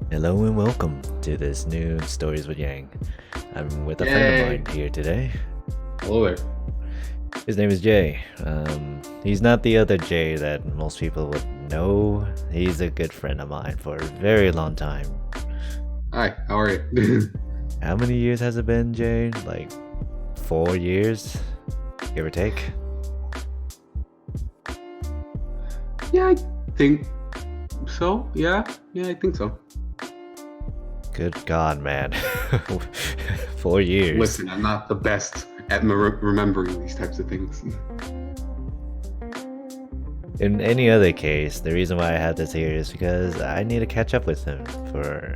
Hello and welcome to this new Stories with Yang. I'm with a friend of mine here today. Hello there. His name is Jay. He's not the other Jay that most people would know. He's a good friend of mine for a very long time. Hi, how are you? How many years has it been, Jay? Like 4 years, give or take? Yeah, I think so. Yeah, I think so. Good God, man. 4 years. Listen, I'm not the best at remembering these types of things. In any other case, the reason why I had this here is because I need to catch up with him for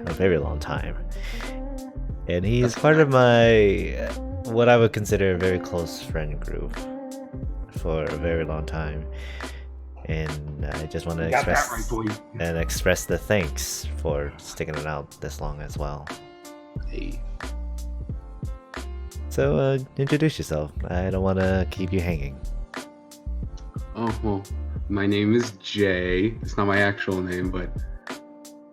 a very long time. And he's part of my, what I would consider a very close friend group for a very long time. And I just want to express the thanks for sticking it out this long as well. Hey. So introduce yourself. I don't want to keep you hanging. Oh, well, my name is Jay. It's not my actual name, but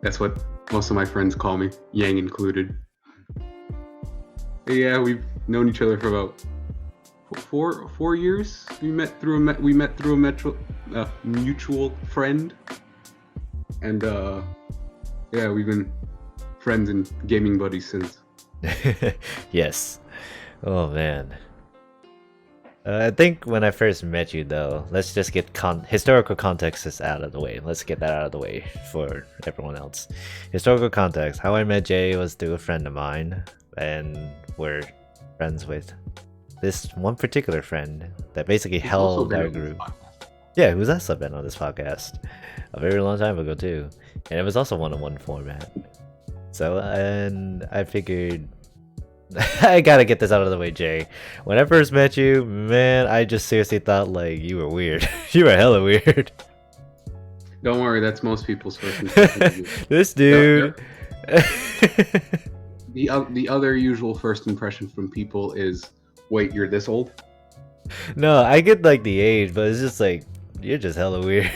that's what most of my friends call me, Yeng included. Yeah, we've known each other for about four years. We met through a mutual friend, and yeah, we've been friends and gaming buddies since. Yes. Oh man. I think when I first met you, though, let's just get historical context out of the way. Let's get that out of the way for everyone else. Historical context. How I met Jay was through a friend of mine, and we're friends with this one particular friend that basically held our group. Yeah, who's also been on this podcast a very long time ago too, and it was also one-on-one format. So, and I figured I gotta get this out of the way, Jay. When I first met you, man, I just seriously thought like you were weird. You were hella weird. Don't worry, that's most people's first impression. This dude. The other usual first impression from people is, wait, you're this old? No, I get like the age, but it's just like you're just hella weird.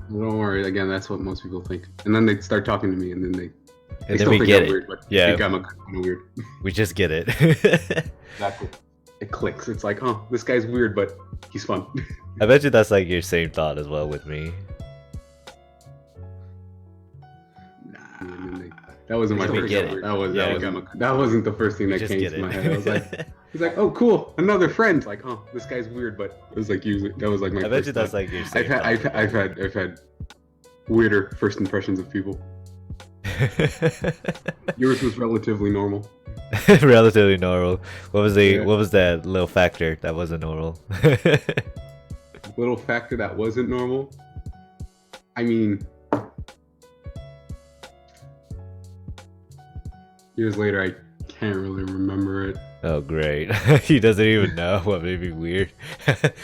Don't worry, again, that's what most people think. And then they start talking to me, and then they still think I'm weird, but yeah, think I'm kind of weird. We just get it. Exactly. It clicks. It's like, oh, this guy's weird, but he's fun. I bet you that's like your same thought as well with me. Nah, that wasn't my first. That wasn't the first thing that came to my head. I was like, he's like, oh, cool, another friend. Like, oh, this guy's weird, but it was like usually that was like my. I bet you that's like your same. I've had weirder first impressions of people. Yours was relatively normal. Relatively normal. What was that little factor that wasn't normal? Little factor that wasn't normal? I mean, years later, I can't really remember it. Oh, great. He doesn't even know what made me weird.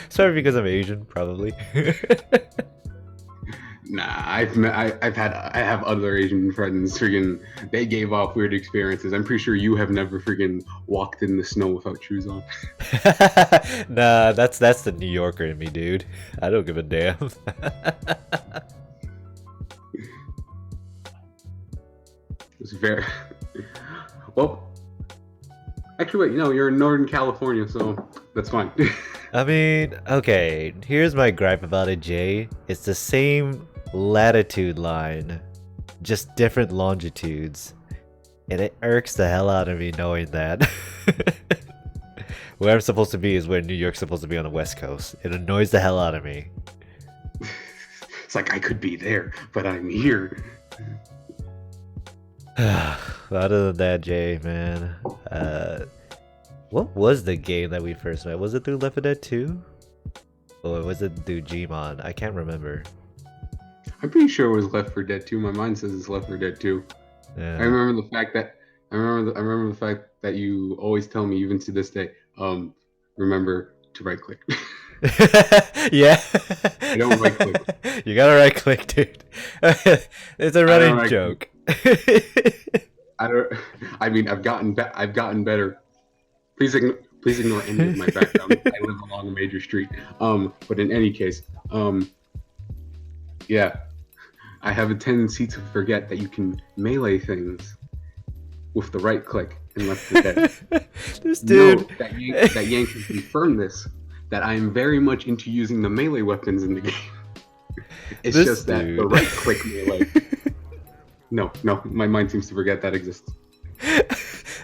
Sorry, because I'm Asian, probably. Nah, I have other Asian friends. Freaking, they gave off weird experiences. I'm pretty sure you have never freaking walked in the snow without shoes on. Nah, that's the New Yorker in me, dude. I don't give a damn. It's very well. Actually, wait, you're in Northern California, so that's fine. I mean, okay. Here's my gripe about it, Jay. It's the same latitude line, just different longitudes, and it irks the hell out of me knowing that where I'm supposed to be is where New York's supposed to be on the West Coast. It annoys the hell out of me. It's like I could be there, but I'm here. Other than that, Jay, man, what was the game that we first met? Was it through Left 4 Dead 2? Or was it through Gmon? I can't remember. I'm pretty sure it was Left 4 Dead 2. My mind says it's Left 4 Dead 2. Yeah. I remember the fact that you always tell me, even to this day, remember to right click. Yeah. I don't right click. You gotta right click, dude. It's a running joke. I mean, I've gotten better. Please ignore any of my background. I live along a major street. But in any case, yeah. I have a tendency to forget that you can melee things with the right click and left the dead. This dude. No, that Yang can confirm this. That I am very much into using the melee weapons in the game. It's This just that the dude. right click melee. No, my mind seems to forget that exists.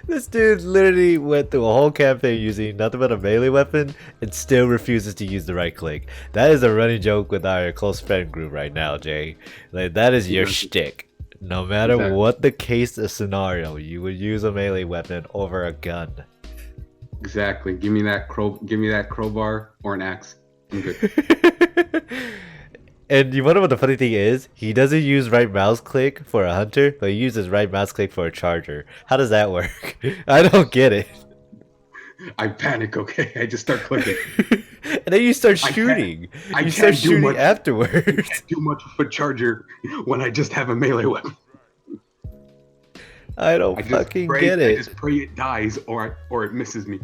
This dude literally went through a whole campaign using nothing but a melee weapon and still refuses to use the right click. That is a running joke with our close friend group right now, Jay. Like, that is your shtick. No matter Exactly. what the case or scenario, you would use a melee weapon over a gun. Exactly. Give me that crowbar or an axe. I'm good. And you wonder what the funny thing is? He doesn't use right mouse click for a hunter, but he uses right mouse click for a charger. How does that work? I don't get it. I panic, okay? I just start clicking. And then you start shooting. You start shooting afterwards. I can't do much with a charger when I just have a melee weapon. I don't fucking get it. I just pray it dies or it misses me.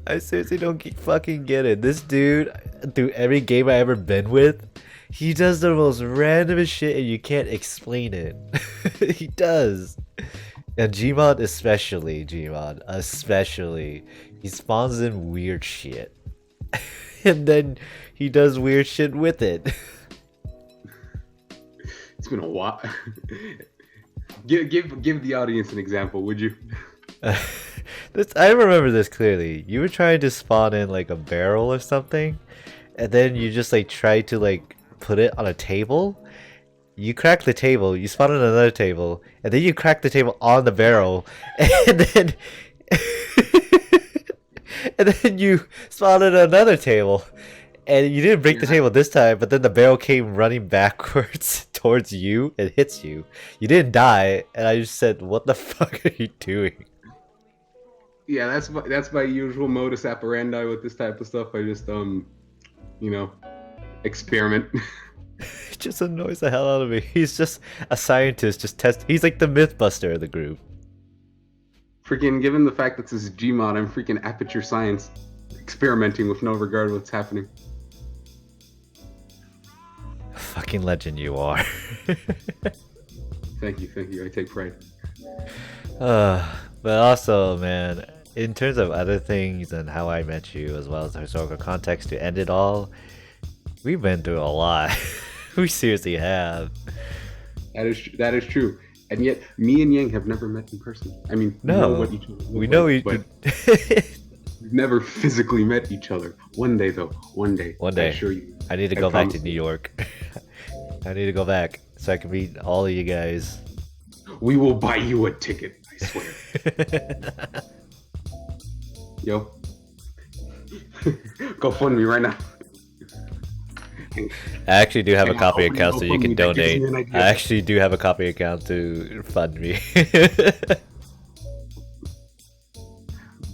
I seriously don't fucking get it. This dude, through every game I ever been with, he does the most randomest shit and you can't explain it. He does. And Gmod especially, he spawns in weird shit. And then he does weird shit with it. It's been a while. Give the audience an example, would you? I remember this clearly. You were trying to spawn in like a barrel or something, and then you just like try to like put it on a table. You crack the table, you spawn in another table, and then you crack the table on the barrel, and then and then you spawn in another table. And you didn't break the table this time, but then the barrel came running backwards towards you and hits you. You didn't die, and I just said, "What the fuck are you doing?" Yeah, that's my usual modus operandi with this type of stuff. I just experiment. It just annoys the hell out of me. He's just a scientist, he's like the Mythbuster of the group. Freaking, given the fact that this is Gmod, I'm freaking aperture science, experimenting with no regard what's happening. Fucking legend you are. Thank you. I take pride. But also, man, in terms of other things and how I met you, as well as the historical context to end it all, we've been through a lot. We seriously have. That is true. And yet, me and Yeng have never met in person. I mean, no, we know each other. We've never physically met each other. One day, though. One day. I assure you. I need to go back to New York. I need to go back so I can meet all of you guys. We will buy you a ticket, I swear. Yo. Go fund me right now. I actually do have a copy account so you can donate. I actually do have a copy account to fund me.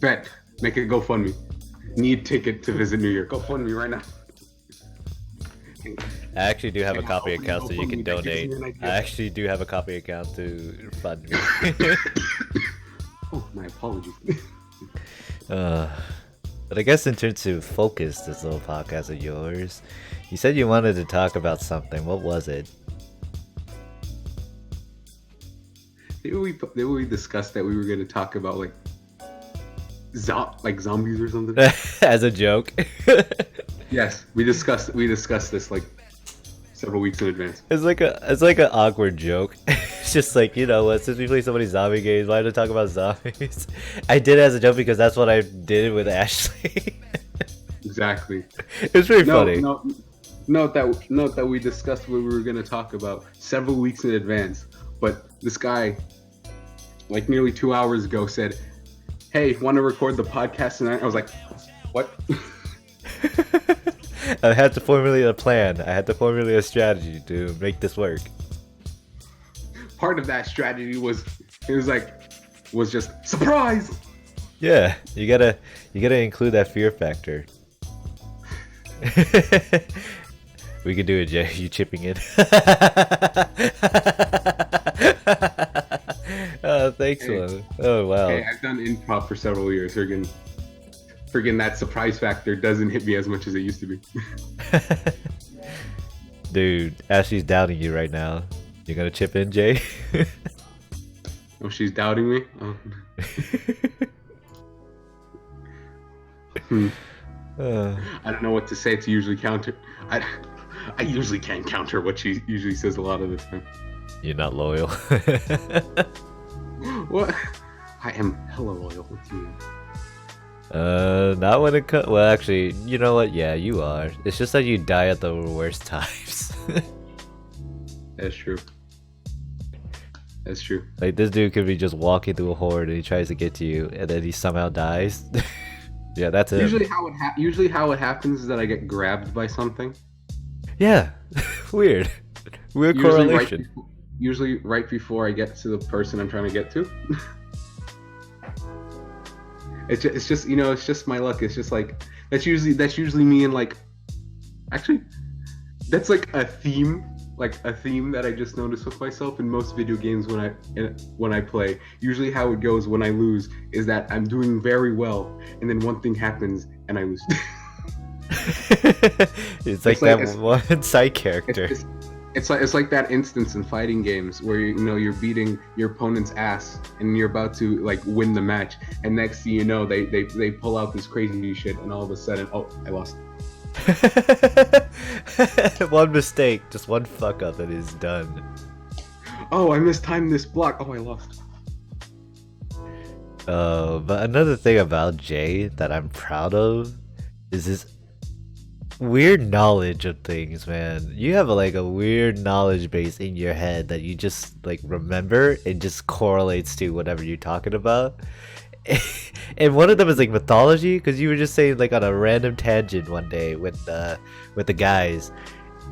Bet. Make it GoFundMe. Need ticket to visit New York. GoFundMe right now. I actually do have a copy account so you can donate. I actually do have a copy account to fund me. Oh, my apologies. But I guess in terms of focus, this little podcast of yours, you said you wanted to talk about something. What was it? Did we discuss that we were going to talk about like zombies or something? As a joke. Yes, we discussed this like several weeks in advance. It's like an awkward joke. It's just like, you know what, since we play so many zombie games, why not talk about zombies? I did it as a joke because that's what I did with Ashley. Exactly. It was pretty funny. Note that we discussed what we were going to talk about several weeks in advance. But this guy, like nearly 2 hours ago, said, "Hey, want to record the podcast tonight?" I was like, "What?" I had to formulate a plan. I had to formulate a strategy to make this work. Part of that strategy was just surprise. Yeah, you gotta include that fear factor. We could do it, Jay. You chipping in? Oh, thanks, man. Oh, wow. Hey, I've done improv for several years. Friggin' that surprise factor doesn't hit me as much as it used to be. Dude, Ashley's doubting you right now. You gonna chip in, Jay? Oh, she's doubting me? Oh. I don't know what to say to usually counter. I usually can't counter what she usually says a lot of the time. You're not loyal. What? I am hella loyal. What do you mean? Not when it comes. Well, actually, you know what? Yeah, you are. It's just that you die at the worst times. That's true. That's true. Like, this dude could be just walking through a horde and he tries to get to you, and then he somehow dies. Yeah, that's it. Usually how it happens is that I get grabbed by something. Yeah, weird. Weird correlation. Usually right before I get to the person I'm trying to get to. It's just you know, it's just my luck. It's just like that's usually me and like, actually, that's like a theme that I just noticed with myself in most video games when I play. Usually how it goes when I lose is that I'm doing very well, and then one thing happens and I lose. It's like that one side character. It's like that instance in fighting games where you're beating your opponent's ass and you're about to like win the match, and next thing you know they pull out this crazy shit, and all of a sudden, oh, I lost. One mistake, just one fuck up, and it's done. Oh, I mistimed this block. Oh, I lost. But another thing about Jay that I'm proud of is his weird knowledge of things, man. You have like a weird knowledge base in your head that you just like remember and just correlates to whatever you're talking about. And one of them is like mythology, because you were just saying like on a random tangent one day with the guys,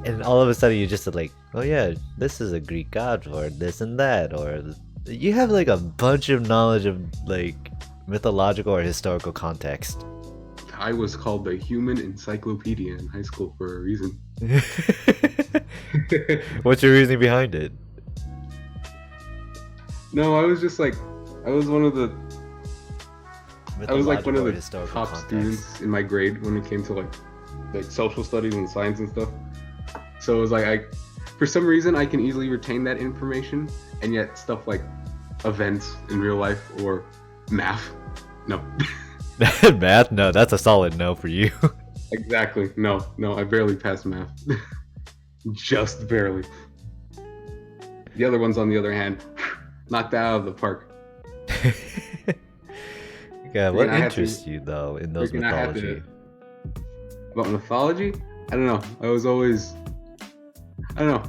and all of a sudden you just said like, oh yeah, this is a Greek god or this and that, or you have like a bunch of knowledge of like mythological or historical context. I was called the human encyclopedia in high school for a reason. What's your reasoning behind it? No, I was just like, I was one of the top students in my grade when it came to like social studies and science and stuff. So it was like, for some reason I can easily retain that information, and yet stuff like events in real life or math, no. Math? No, that's a solid no for you. Exactly. No, I barely passed math. Just barely. The other ones, on the other hand, knocked out of the park. Yeah, what interests you though in those mythology? About mythology? I don't know. I don't know.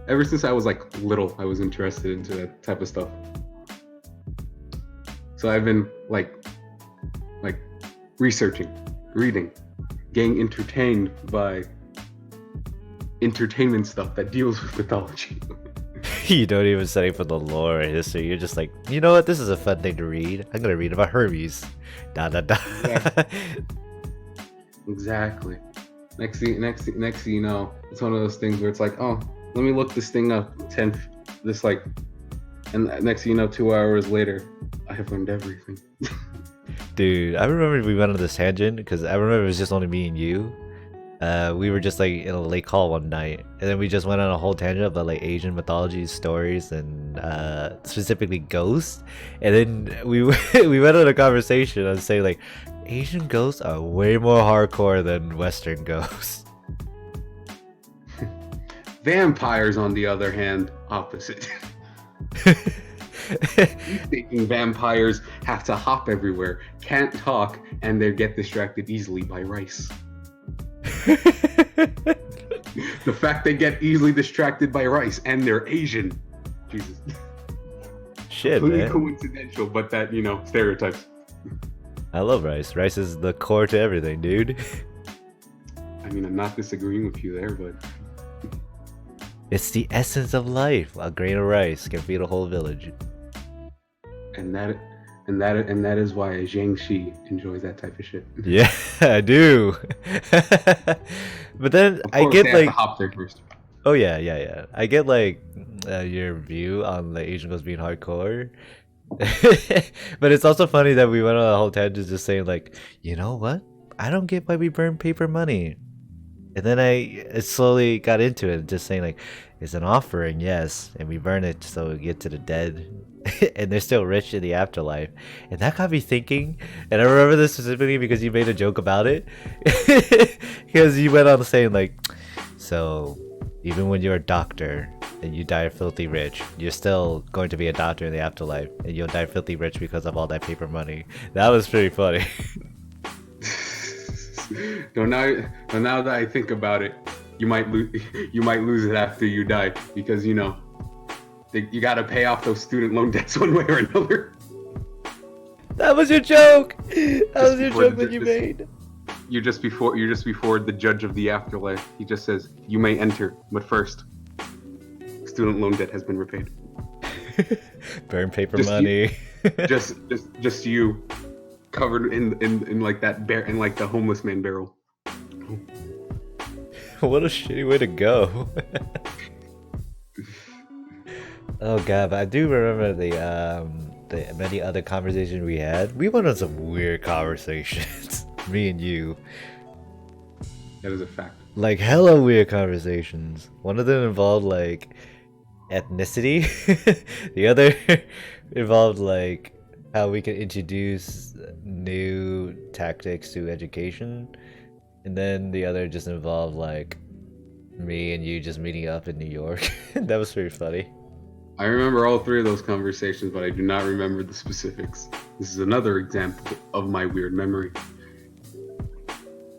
Ever since I was like little, I was interested into that type of stuff. So I've been like researching, reading, getting entertained by entertainment stuff that deals with mythology. You don't even study for the lore or history. You're just like, you know what? This is a fun thing to read. I'm gonna read about Hermes. Da da da. Yeah. Exactly. Next thing you know, it's one of those things where it's like, oh, let me look this thing up. And next thing you know, 2 hours later, I have learned everything. Dude, I remember we went on this tangent because I remember it was just only me and you. We were just like in a lake hall one night, and then we just went on a whole tangent about like Asian mythology stories and specifically ghosts. And then we went on a conversation and say like Asian ghosts are way more hardcore than Western ghosts. Vampires, on the other hand, opposite. You thinking vampires have to hop everywhere, can't talk, and they get distracted easily by rice. The fact they get easily distracted by rice and they're Asian. Jesus. Shit, completely man. Coincidental, but that, stereotypes. I love rice. Rice is the core to everything, dude. I mean, I'm not disagreeing with you there, but It's the essence of life. A grain of rice can feed a whole village. and that is why Yeng enjoys that type of shit. Yeah, I do. But then I get they have like, to hop there first. oh yeah. I get like your view on the Asian ghosts being hardcore. But it's also funny that we went on a whole tangent just saying like, you know what? I don't get why we burn paper money. And then I slowly got into it, just saying like, it's an offering, yes, and we burn it so we get to the dead, and they're still rich in the afterlife. And that got me thinking. And I remember this specifically because you made a joke about it, because you went on saying like, so even when you're a doctor and you die filthy rich, you're still going to be a doctor in the afterlife, and you'll die filthy rich because of all that paper money. That was pretty funny. No, now that I think about it, you might lose it after you die because you know you got to pay off those student loan debts one way or another. That was your joke. That was your joke that you made. You're just before the judge of the afterlife. He just says you may enter, but first, student loan debt has been repaid. Burn paper money. just you, covered in like that bear in like the homeless man barrel. What a shitty way to go. Oh god, but I do remember the many other conversations we had. We went on some weird conversations. Me and you. That is a fact. Like hella weird conversations. One of them involved like ethnicity. The other involved like how we can introduce new tactics to education. And then the other just involved like me and you just meeting up in New York. That was pretty funny. I remember all three of those conversations, but I do not remember the specifics. This is another example of my weird memory.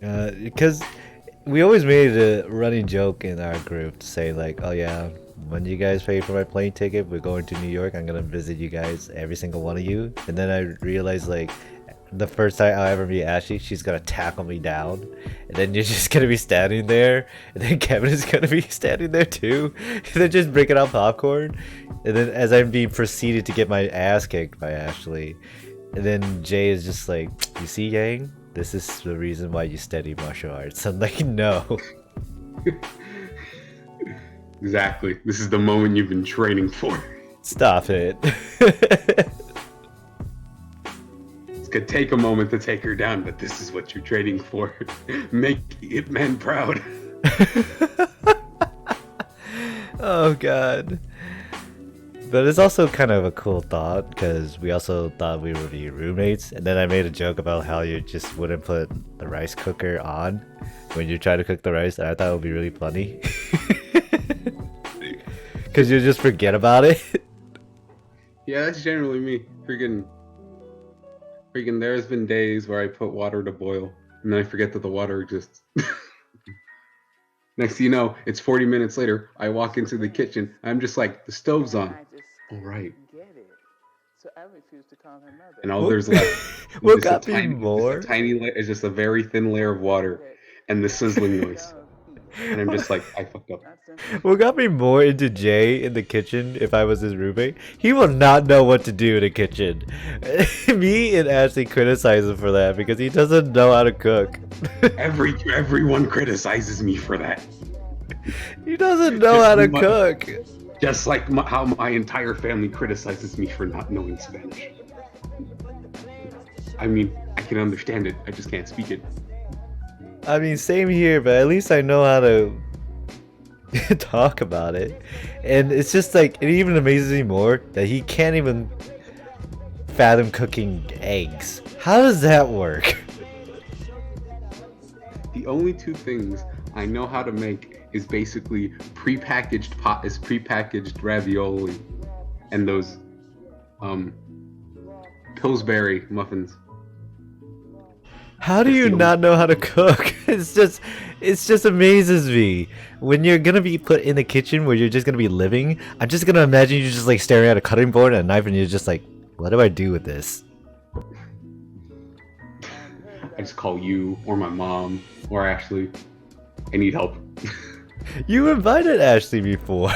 Because we always made a running joke in our group to say like, oh yeah, when you guys pay for my plane ticket, we're going to New York, I'm gonna visit you guys, every single one of you. And then I realized like, the first time I'll ever meet Ashley, she's gonna tackle me down, and then you're just gonna be standing there, and then Kevin is gonna be standing there too, and then just breaking out popcorn, and then as I'm being proceeded to get my ass kicked by Ashley, and then Jay is just like, you see Yang? This is the reason why you study martial arts. I'm like, no. Exactly. This is the moment you've been training for. Stop it. Could take a moment to take her down, but this is what you're training for. Make it men proud. Oh god. But it's also kind of a cool thought because we also thought we would be roommates, and then I made a joke about how you just wouldn't put the rice cooker on when you try to cook the rice, and I thought it would be really funny. Because you just forget about it. Yeah, that's generally me. Freaking there's been days where I put water to boil and then I forget that the water exists. Next thing you know, it's 40 minutes later, I walk into the kitchen, I'm just like, the stove's on. All right. So I refuse to call her mother. And all there's left What got me more? It's just a very thin layer of water and the sizzling noise. And I'm just like, I fucked up. What got me more into Jay in the kitchen if I was his roommate? He will not know what to do in the kitchen. Me and Ashley criticize him for that because he doesn't know how to cook. Everyone criticizes me for that. He doesn't know how to cook. Just like how my entire family criticizes me for not knowing Spanish. I mean, I can understand it, I just can't speak it. I mean, same here, but at least I know how to talk about it. And it's just like, it even amazes me more that he can't even fathom cooking eggs. How does that work? The only two things I know how to make is basically prepackaged ravioli and those Pillsbury muffins. How do you not know how to cook? It just amazes me. When you're gonna be put in the kitchen where you're just gonna be living, I'm just gonna imagine you just like staring at a cutting board and a knife and you're just like, what do I do with this? I just call you or my mom or Ashley. I need help. You invited Ashley before.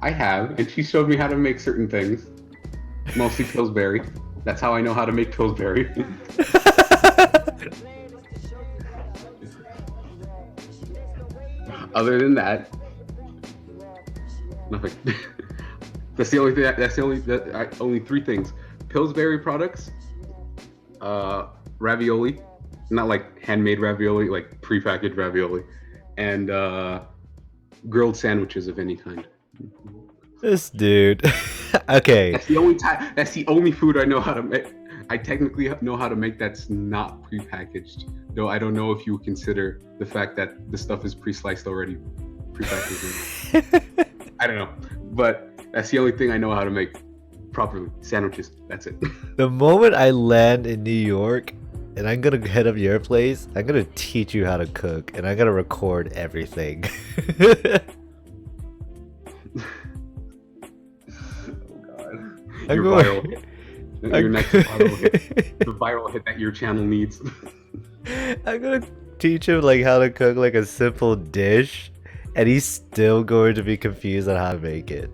I have, and she showed me how to make certain things. Mostly Pillsbury. That's how I know how to make Pillsbury. Other than that, nothing. That's the only thing. Only three things: Pillsbury products, ravioli, not like handmade ravioli, like prepackaged ravioli, and grilled sandwiches of any kind. This dude. Okay. That's the only time. That's the only food I know how to make. I technically know how to make that's not prepackaged. Though I don't know if you consider the fact that the stuff is pre-sliced already, prepackaged. I don't know, but that's the only thing I know how to make properly. Sandwiches. That's it. The moment I land in New York and I'm gonna head up your place, I'm gonna teach you how to cook and I'm gonna record everything. Your viral hit. Your next viral hit. The viral hit that your channel needs. I'm gonna teach him like how to cook like a simple dish, and he's still going to be confused on how to make it.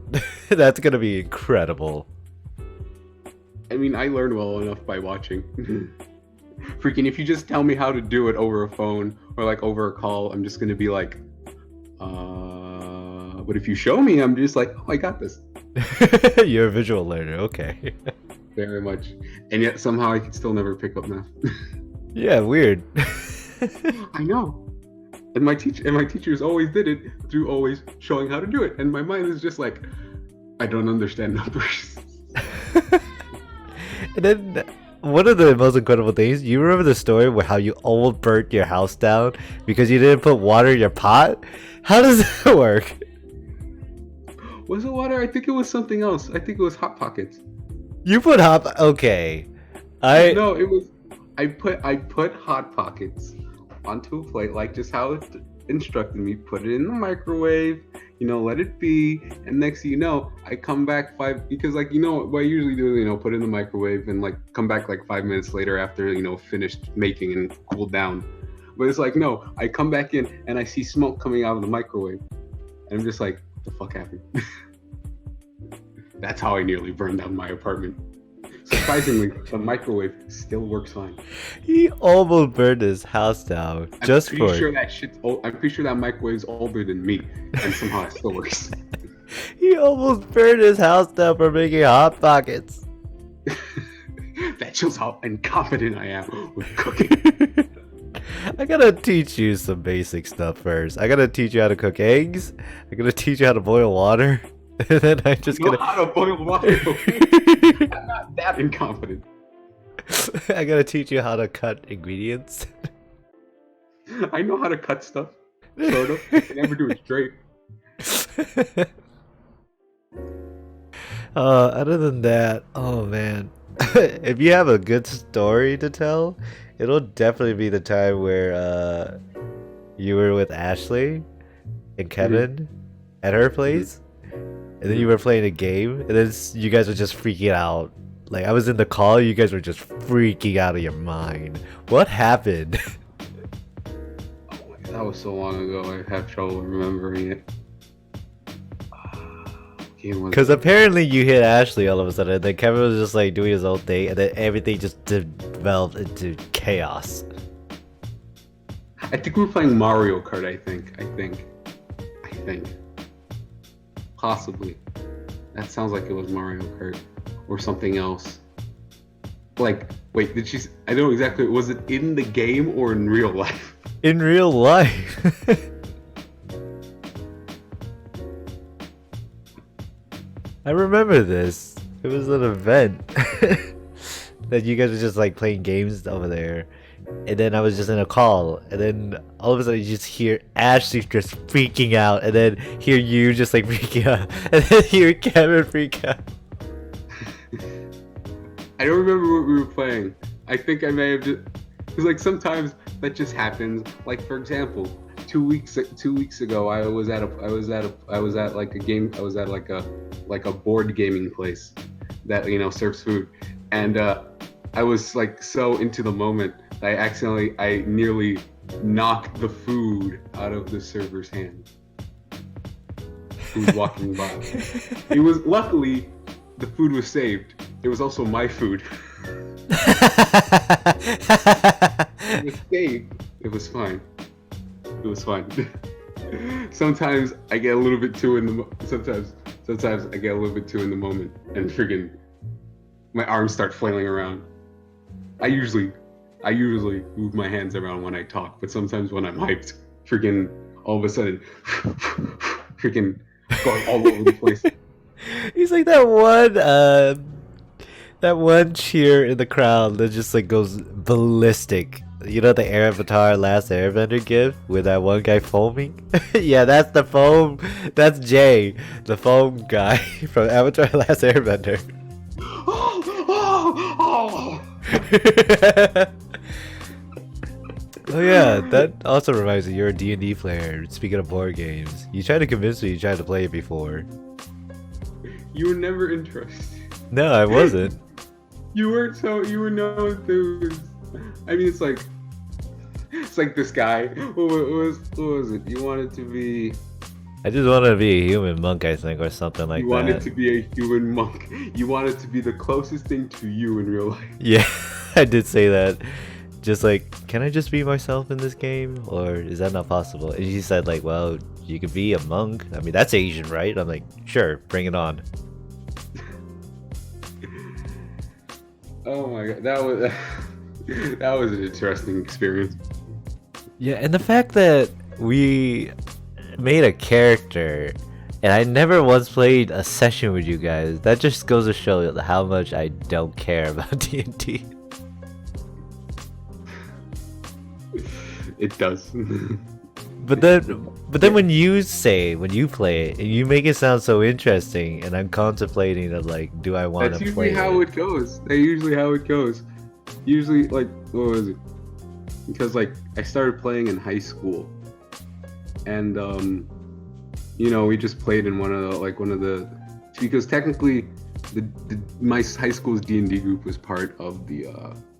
That's gonna be incredible. I mean, I learned well enough by watching. Freaking, if you just tell me how to do it over a phone or like over a call, I'm just gonna be like, but if you show me, I'm just like, oh, I got this. You're a visual learner, okay. Very much. And yet somehow I can still never pick up math. Yeah, weird. I know. And my teachers always did it through always showing how to do it. And my mind is just like, I don't understand numbers. And then one of the most incredible things, you remember the story where how you almost burnt your house down because you didn't put water in your pot? How does that work? Was it water? I think it was something else. I think it was Hot Pockets. You put okay. No, it was I put Hot Pockets onto a plate, like just how it instructed me. Put it in the microwave, let it be, and next thing you know, I come back because like what I usually do, put it in the microwave and like come back like 5 minutes later after finished making and cooled down. But it's like no, I come back in and I see smoke coming out of the microwave, and I'm just like, what the fuck happened? That's how I nearly burned down my apartment. Surprisingly, the microwave still works fine. He almost burned his house down I'm just pretty for. sure that shit's old. I'm pretty sure that microwave's older than me, and somehow it still works. He almost burned his house down for making Hot Pockets. That shows how incompetent I am with cooking. I gotta teach you some basic stuff first. I gotta teach you how to cook eggs. I gotta teach you how to boil water. And then I'm just know gonna how to boil water. Okay? I'm not that incompetent. I gotta teach you how to cut ingredients. I know how to cut stuff. Sort of. I can never do it straight. Other than that, oh man. If you have a good story to tell, it'll definitely be the time where you were with Ashley and Kevin at her place. And then you were playing a game, and then you guys were just freaking out. Like, I was in the call, you guys were just freaking out of your mind. What happened? Oh, that was so long ago, I have trouble remembering it. Because apparently you hit Ashley all of a sudden, and then Kevin was just like doing his own thing, and then everything just developed into chaos. I think we were playing Mario Kart, I think. Possibly. That sounds like it was Mario Kart or something else. Like, wait, I don't know exactly, was it in the game or in real life? In real life. I remember this. It was an event that you guys were just like playing games over there. And then I was just in a call, and then all of a sudden you just hear Ashley just freaking out, and then hear you just like freaking out, and then hear Kevin freak out. I don't remember what we were playing. I think I may have just, because like sometimes that just happens. Like for example, 2 weeks ago, I was at a board gaming place that serves food, and I was like so into the moment. I nearly knocked the food out of the server's hand who's walking by. It was luckily the food was saved. It was also my food. It was saved. It was fine. It was fine. Sometimes I get a little bit too in the sometimes I get a little bit too in the moment and friggin' my arms start flailing around. I usually I usually move my hands around when I talk, but sometimes when I'm hyped, freaking all of a sudden, freaking going all over the place. He's like that one cheer in the crowd that just like goes ballistic. You know the Avatar Last Airbender gif with that one guy foaming? Yeah, that's the foam. That's Jay, the foam guy from Avatar Last Airbender. Oh yeah, that also reminds me, you're a D&D player. Speaking of board games, you tried to convince me you tried to play it before. You were never interested. No, I wasn't. You were no enthused. I mean, it's like this guy. What was it? You wanted to be. I just wanted to be a human monk, I think, or something like that. You wanted to be a human monk. You wanted to be the closest thing to you in real life. Yeah, I did say that. Just like, can I just be myself in this game? Or is that not possible? And she said like, well, you could be a monk. I mean, that's Asian, right? I'm like, sure, bring it on. Oh my god, that was an interesting experience. Yeah, and the fact that we made a character and I never once played a session with you guys, that just goes to show how much I don't care about D&D. It does. But then when you play it and you make it sound so interesting, and I'm contemplating of like, do I want to play it? That's usually how it goes. That's usually how it goes. Usually, like, what was it? Because like I started playing in high school, and you know, we just played in one of the because technically my high school's D&D group was part of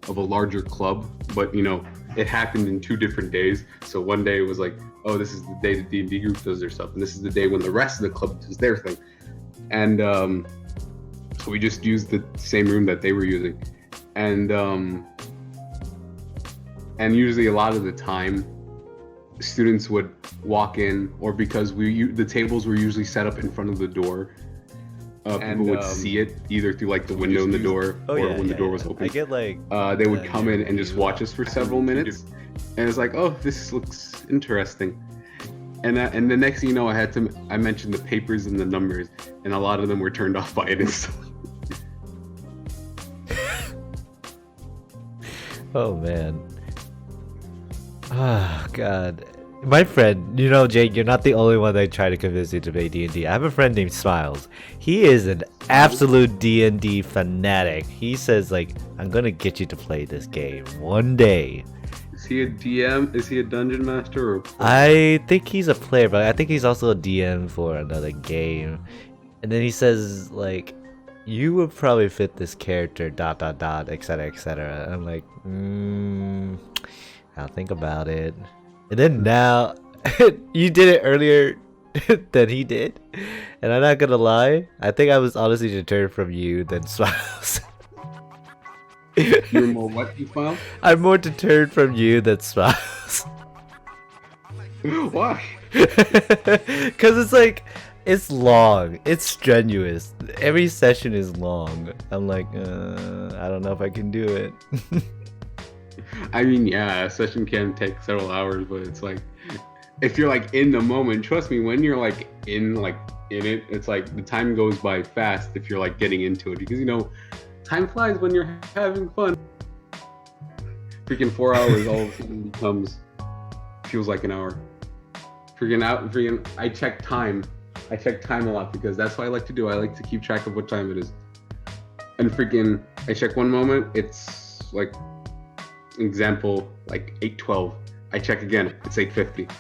of a larger club, but you know, it happened in 2 different days. So one day it was like, oh, this is the day the D&D group does their stuff, and this is the day when the rest of the club does their thing. And so we just used the same room that they were using, and usually a lot of the time students would walk in, or because the tables were usually set up in front of the door, people would see it either through like the window in the door, or when the door was open. I get like they would come in and just watch us for several minutes, and it's like, oh, this looks interesting. And the next thing you know, I mentioned the papers and the numbers, and a lot of them were turned off by it instantly. Oh man. Oh god. My friend, you know, Jake, you're not the only one that tried to convince you to play D&D. I have a friend named Smiles. He is an absolute D&D fanatic. He says like, I'm gonna get you to play this game one day. Is he a DM? Is he a dungeon master? Or I think he's a player, but I think he's also a DM for another game. And then he says like, you would probably fit this character, ... etc, etc. I'm like, I'll think about it. And then now, you did it earlier than he did, and I'm not gonna lie, I think I was honestly deterred from you than Smiles. You're more what, you file? I'm more deterred from you than Smiles. Why? Because it's like, it's long, it's strenuous, every session is long. I'm like, I don't know if I can do it. I mean, yeah, a session can take several hours, but it's like, if you're like in the moment, trust me, when you're like in it, it's like the time goes by fast if you're like getting into it, because you know, time flies when you're having fun. Freaking 4 hours all of a sudden feels like an hour. I check time a lot, because that's what I like to do. I like to keep track of what time it is. And freaking, I check one moment, it's like, example, like 8:12. I check again, it's 8:50.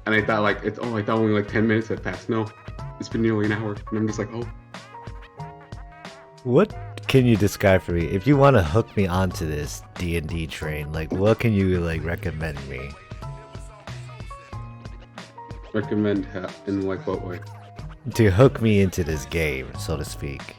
And I thought I thought only like 10 minutes had passed. No, it's been nearly an hour. And I'm just like, oh. What can you describe for me? If you want to hook me onto this D&D train, like what can you like recommend me? Recommend in like what way? To hook me into this game, so to speak.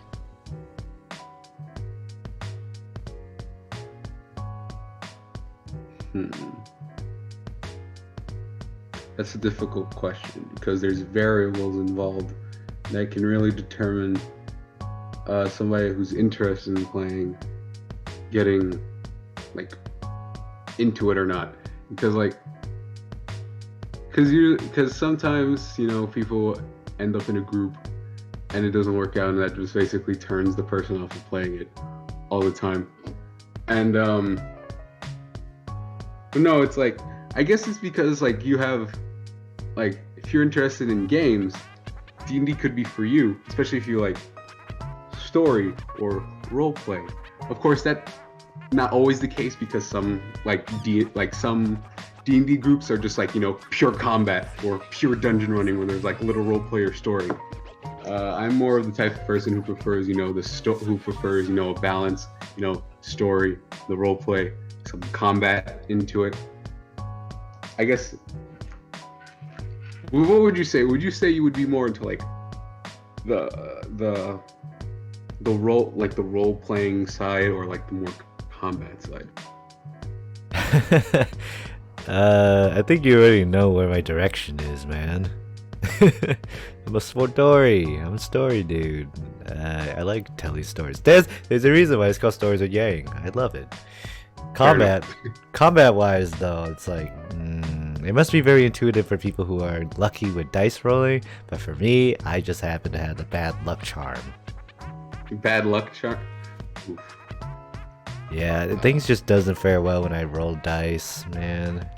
That's a difficult question, because there's variables involved that can really determine somebody who's interested in playing getting like into it or not, because like because sometimes people end up in a group and it doesn't work out, and that just basically turns the person off of playing it all the time. And but no, it's like, I guess it's because like you have, like, if you're interested in games, D&D could be for you, especially if you like story or role play. Of course, that's not always the case, because some some D&D groups are just like pure combat or pure dungeon running, where there's like little role play or story. I'm more of the type of person who prefers a balance, story, the role play, some combat into it. I guess. What would you say? Would you say you would be more into like the role playing side, or like the more combat side? I think you already know where my direction is, man. I'm a story dude. I like telling stories. There's a reason why it's called Stories with Yang. I love it. Combat wise though, it's like it must be very intuitive for people who are lucky with dice rolling, but for me, I just happen to have the bad luck charm. Bad luck charm? Oof. Yeah, things just doesn't fare well when I roll dice, man.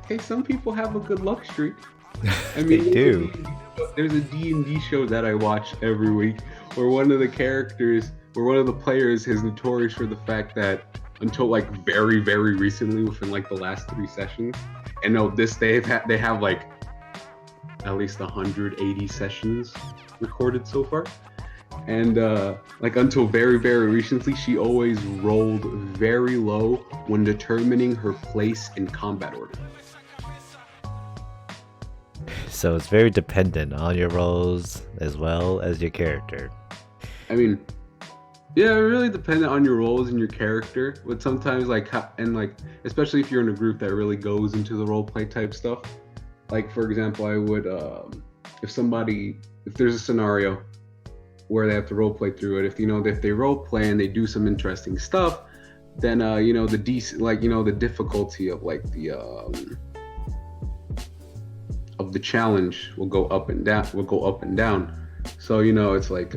Hey, some people have a good luck streak. I mean, they do. There's a D&D show that I watch every week where one of the players is notorious for the fact that until like very, very recently, within like the last 3 sessions, and they have like at least 180 sessions recorded so far. And like until very, very recently, she always rolled very low when determining her place in combat order. So it's very dependent on your rolls as well as your character. I mean, yeah, really dependent on your roles and your character. But sometimes especially if you're in a group that really goes into the roleplay type stuff. Like for example, I would if there's a scenario where they have to roleplay through it, if they roleplay and they do some interesting stuff, then the difficulty of like the challenge will go up and down. So it's like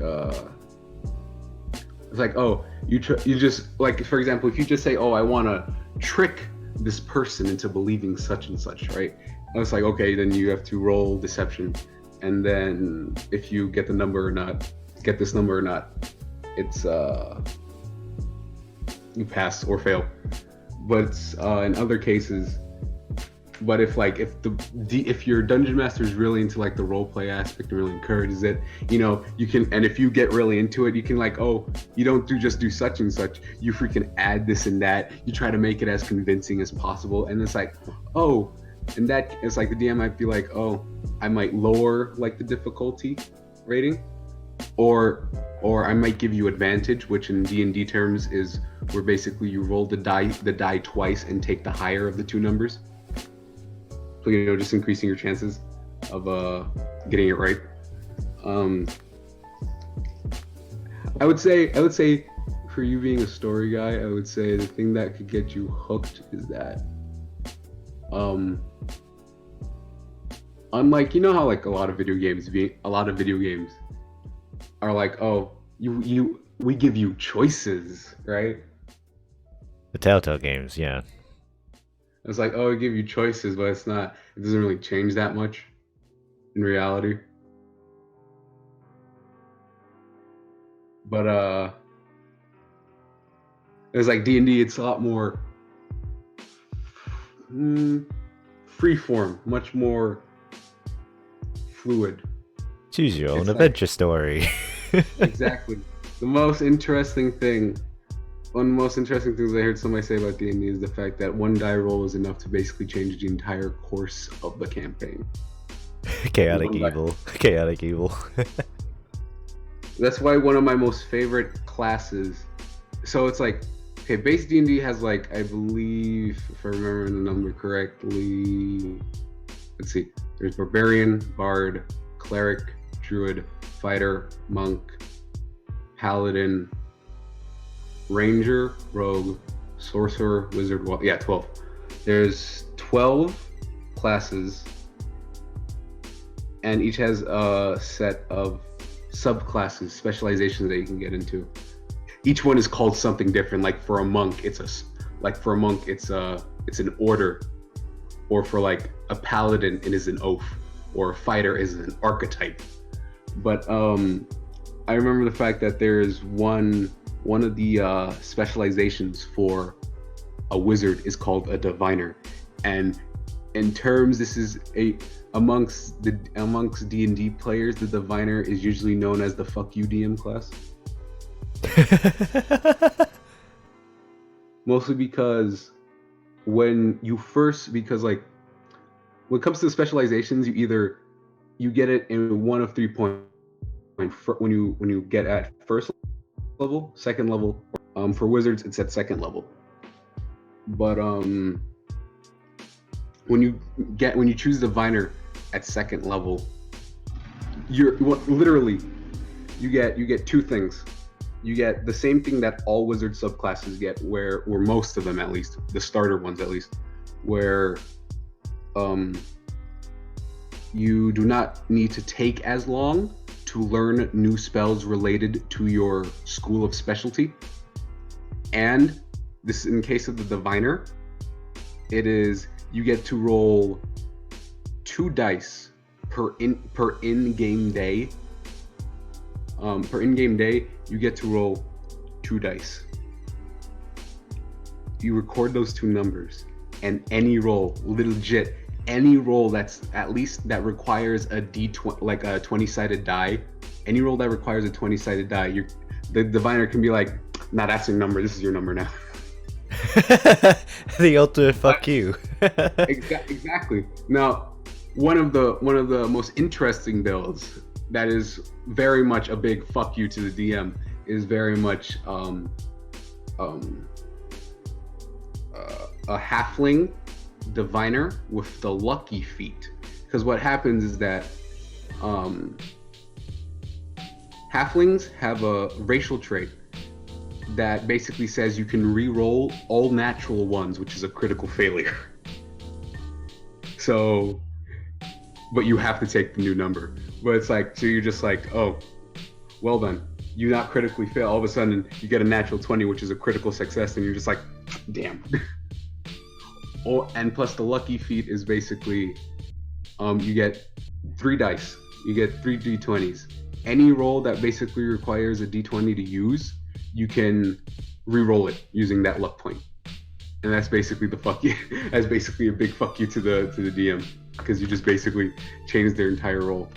you just, like, for example, if you just say, oh, I want to trick this person into believing such and such, right? And it's like, okay, then you have to roll deception, and then if you get this number or not, it's you pass or fail. But in other cases, but if your dungeon master is really into like the role play aspect and really encourages it, you can, and if you get really into it, you can like, oh, you don't just do such and such, you freaking add this and that, you try to make it as convincing as possible. And it's like, oh, and that it's like the DM might be like, oh, I might lower like the difficulty rating, or I might give you advantage, which in D&D terms is where basically you roll the die twice and take the higher of the 2 numbers. So, just increasing your chances of getting it right. I would say for you being a story guy, I would say the thing that could get you hooked is that unlike how like a lot of video games are like, oh, we give you choices, right? The Telltale games, yeah. It's like, oh, I give you choices, but it doesn't really change that much in reality. But it's like D&D, it's a lot more freeform, much more fluid. Choose your own adventure story. Exactly. One of the most interesting things I heard somebody say about D&D is the fact that one die roll is enough to basically change the entire course of the campaign. Chaotic evil. That's why one of my most favorite classes. So it's like, okay, base D&D has like, I believe, if I remember the number correctly, let's see, there's Barbarian, Bard, Cleric, Druid, Fighter, Monk, Paladin, Ranger, Rogue, sorcerer, wizard. Well, yeah, 12. There's 12 classes, and each has a set of subclasses, specializations that you can get into. Each one is called something different. Like for a monk, it's an order, or for like a paladin, it is an oath, or a fighter is an archetype. But I remember the fact that there is one of the specializations for a wizard is called a diviner, and in terms, this is amongst D&D players, the diviner is usually known as the fuck you DM class. Mostly because like when it comes to specializations, you get it in one of 3 points when you get at first level, second level. For wizards, it's at second level. But when you choose diviner at second level, you get two things. You get the same thing that all wizard subclasses get, where most of them, at least the starter ones at least, where you do not need to take as long to learn new spells related to your school of specialty. And this, in case of the diviner, you get to roll 2 dice per in-game day. Per in-game day, you get to roll 2 dice. You record those 2 numbers, and any roll, legit, any roll that requires a D20, like a 20-sided die, any roll that requires a 20-sided die, the diviner can be like, nah, that's your number. This is your number now. The ultimate fuck you. Exactly. Now, one of the most interesting builds that is very much a big fuck you to the DM is very much a halfling diviner with the lucky feat. Because what happens is that halflings have a racial trait that basically says you can re-roll all natural ones, which is a critical failure. So, but you have to take the new number. But it's like, so you're just like, oh, well then, you not critically fail. All of a sudden, you get a natural 20, which is a critical success, and you're just like, damn. Oh, and plus the lucky feat is basically, you get 3 dice. You get 3 D20s. Any roll that basically requires a D20 to use, you can re-roll it using that luck point. And that's basically the fuck you. That's basically a big fuck you to the DM, because you just basically changed their entire roll.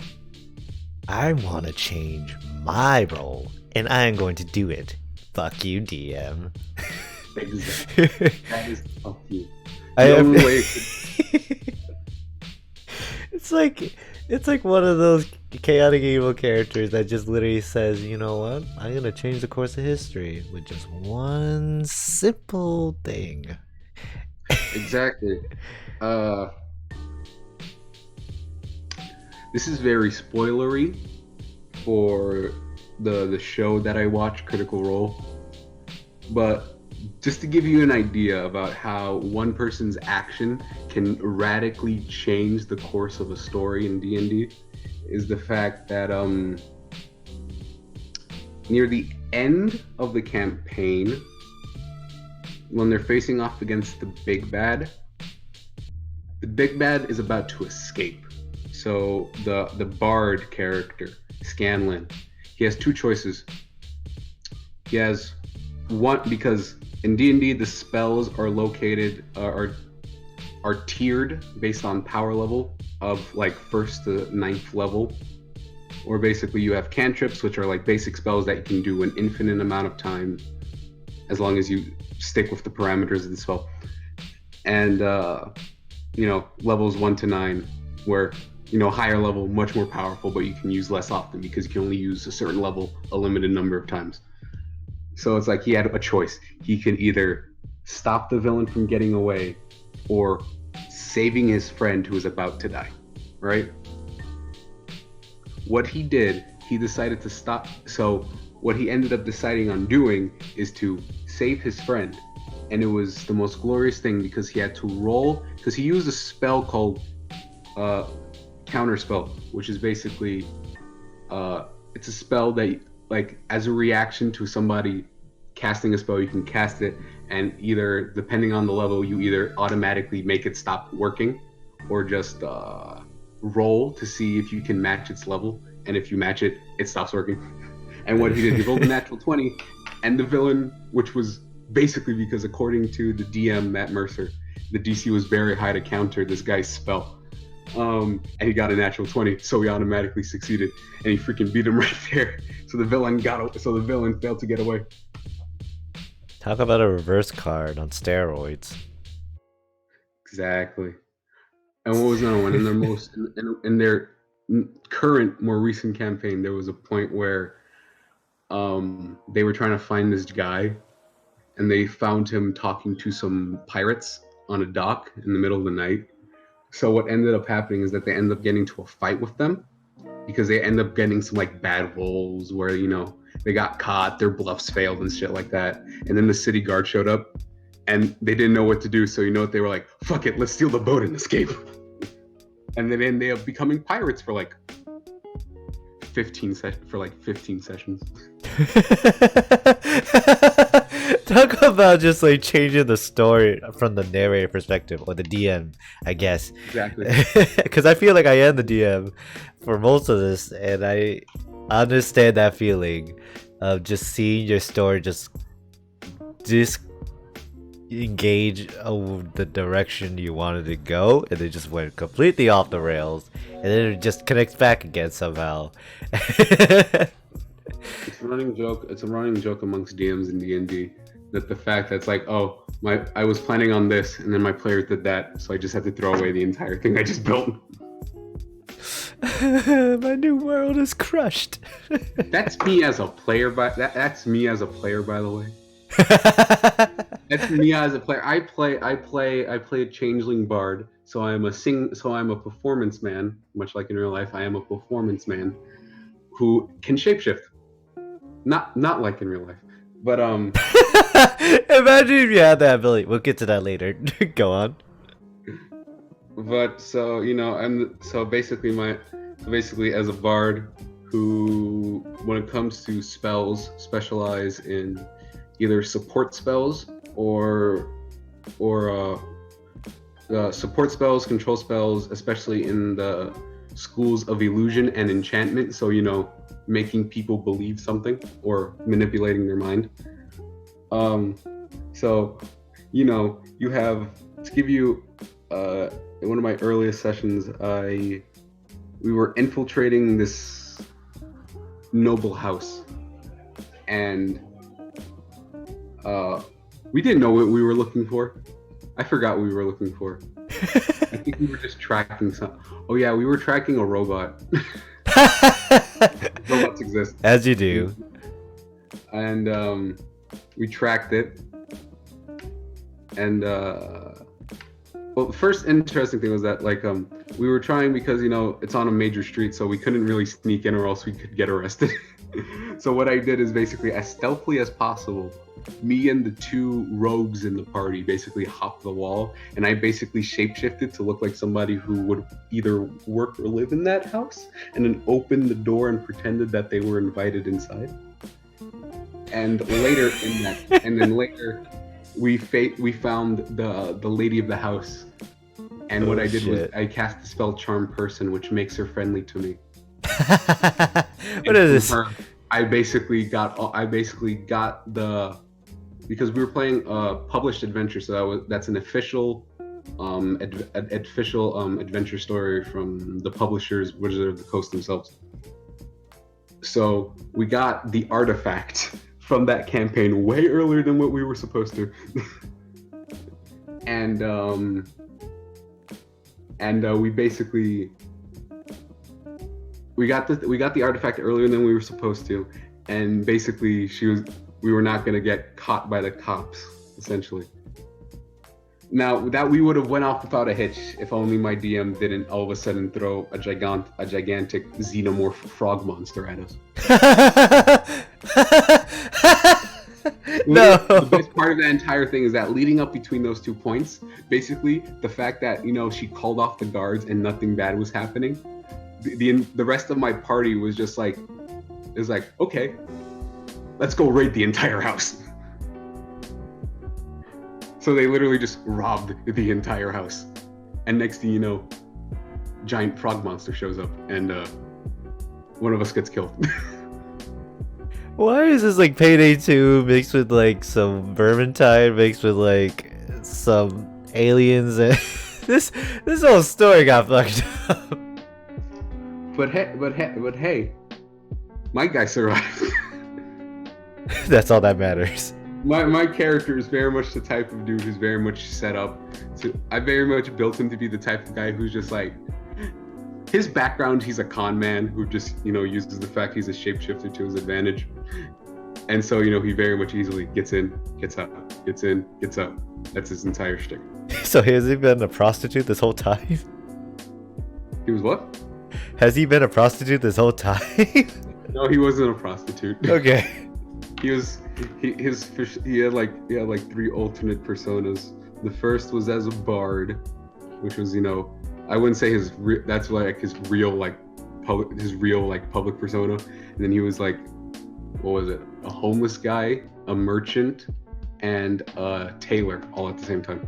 I want to change my role, and I am going to do it. Fuck you, DM. Exactly. That is fuck you. It's like one of those chaotic evil characters that just literally says, you know what? I'm gonna change the course of history with just one simple thing. Exactly. This is very spoilery for the show that I watch, Critical Role. But just to give you an idea about how one person's action can radically change the course of a story in D&D, is the fact that near the end of the campaign, when they're facing off against the big bad is about to escape. So the bard character, Scanlan, he has 2 choices. He has one, because in D&D the spells are located are tiered based on power level of like 1st to 9th level, or basically you have cantrips, which are like basic spells that you can do an infinite amount of time as long as you stick with the parameters of the spell, and levels 1 to 9, where higher level, much more powerful, but you can use less often because you can only use a certain level a limited number of times. So it's like he had a choice. He can either stop the villain from getting away or saving his friend who is about to die, right? What he did, he decided to stop. So what he ended up deciding on doing is to save his friend and it was the most glorious thing because he had to roll, because he used a spell called counter spell, which is basically it's a spell that, like, as a reaction to somebody casting a spell, you can cast it, and either, depending on the level, you either automatically make it stop working, or just roll to see if you can match its level, and if you match it, it stops working. And what he did, he rolled a natural 20, and the villain, which was basically because, according to the DM, Matt Mercer, the DC was very high to counter this guy's spell. And he got a natural 20, so he automatically succeeded, and he freaking beat him right there. So the villain failed to get away. Talk about a reverse card on steroids. Exactly. And what was another one? In their in their current, more recent campaign, there was a point where they were trying to find this guy, and they found him talking to some pirates on a dock in the middle of the night. So what ended up happening is that they ended up getting to a fight with them, because they end up getting some like bad rolls where, you know, they got caught, their bluffs failed and shit like that. And then the city guard showed up, and they didn't know what to do. So you know what, they were like, fuck it, let's steal the boat and escape. And then they ended up becoming pirates for like 15 sessions. Talk about just like changing the story from the narrator perspective, or the DM, I guess. Exactly. Because I feel like I am the DM for most of this, and I understand that feeling of just seeing your story just disengage the direction you wanted to go, and it just went completely off the rails, and then it just connects back again somehow. It's a running joke. It's a running joke amongst DMs in D&D that the fact that it's like, oh, I was planning on this, and then my players did that, so I just had to throw away the entire thing I just built. My new world is crushed. That's me as a player, that's me as a player, by the way. That's me as a player. I play a changeling bard, so I'm a performance man, much like in real life. I am a performance man who can shapeshift. Not like in real life, but Imagine if you had that ability. We'll get to that later. Go on. But so, you know, basically as a bard who, when it comes to spells, specialize in either support spells or support spells, control spells, especially in the schools of illusion and enchantment. So, you know, making people believe something or manipulating their mind. So, you know, you have, to give you in one of my earliest sessions, we were infiltrating this noble house, and we didn't know what we were looking for. I forgot what we were looking for. I think we were just tracking some. Oh yeah, we were tracking a robot. Robots exist. As you do. And we tracked it, and well, the first interesting thing was that, like, we were trying, because, you know, it's on a major street, so we couldn't really sneak in or else we could get arrested. So what I did is, basically, as stealthily as possible, me and the two rogues in the party basically hopped the wall, and I basically shapeshifted to look like somebody who would either work or live in that house, and then opened the door and pretended that they were invited inside. And later we found the lady of the house, and what I did was I cast the spell Charm Person, which makes her friendly to me. What is this? I basically got the, because we were playing a published adventure, so that's an official adventure story from the publishers, Wizard of the Coast themselves. So we got the artifact from that campaign way earlier than what we were supposed to. And we basically we got the artifact earlier than we were supposed to, and basically we were not going to get caught by the cops, essentially. Now, that we would have went off without a hitch if only my DM didn't all of a sudden throw a gigantic xenomorph frog monster at us. No. The best part of that entire thing is that leading up between those 2 points, basically the fact that she called off the guards and nothing bad was happening. The rest of my party was just like, okay, let's go raid the entire house. So they literally just robbed the entire house, and next thing you know, giant frog monster shows up, and one of us gets killed. Why is this like Payday 2 mixed with like some Vermintide mixed with like some aliens and this whole story got fucked up. But hey, my guy survived. That's all that matters. My character is very much the type of dude who's very much set up to. I very much built him to be the type of guy who's just like, his background, he's a con man who just uses the fact he's a shapeshifter to his advantage, and so he very much easily gets in, gets out, gets in, gets out. That's his entire shtick. So has he been a prostitute this whole time? He was what? Has he been a prostitute this whole time? No, he wasn't a prostitute. Okay. He had like 3 alternate personas. The first was as a bard, which was I wouldn't say that's like his real public persona. And then he was like, what was it? A homeless guy, a merchant, and a tailor all at the same time.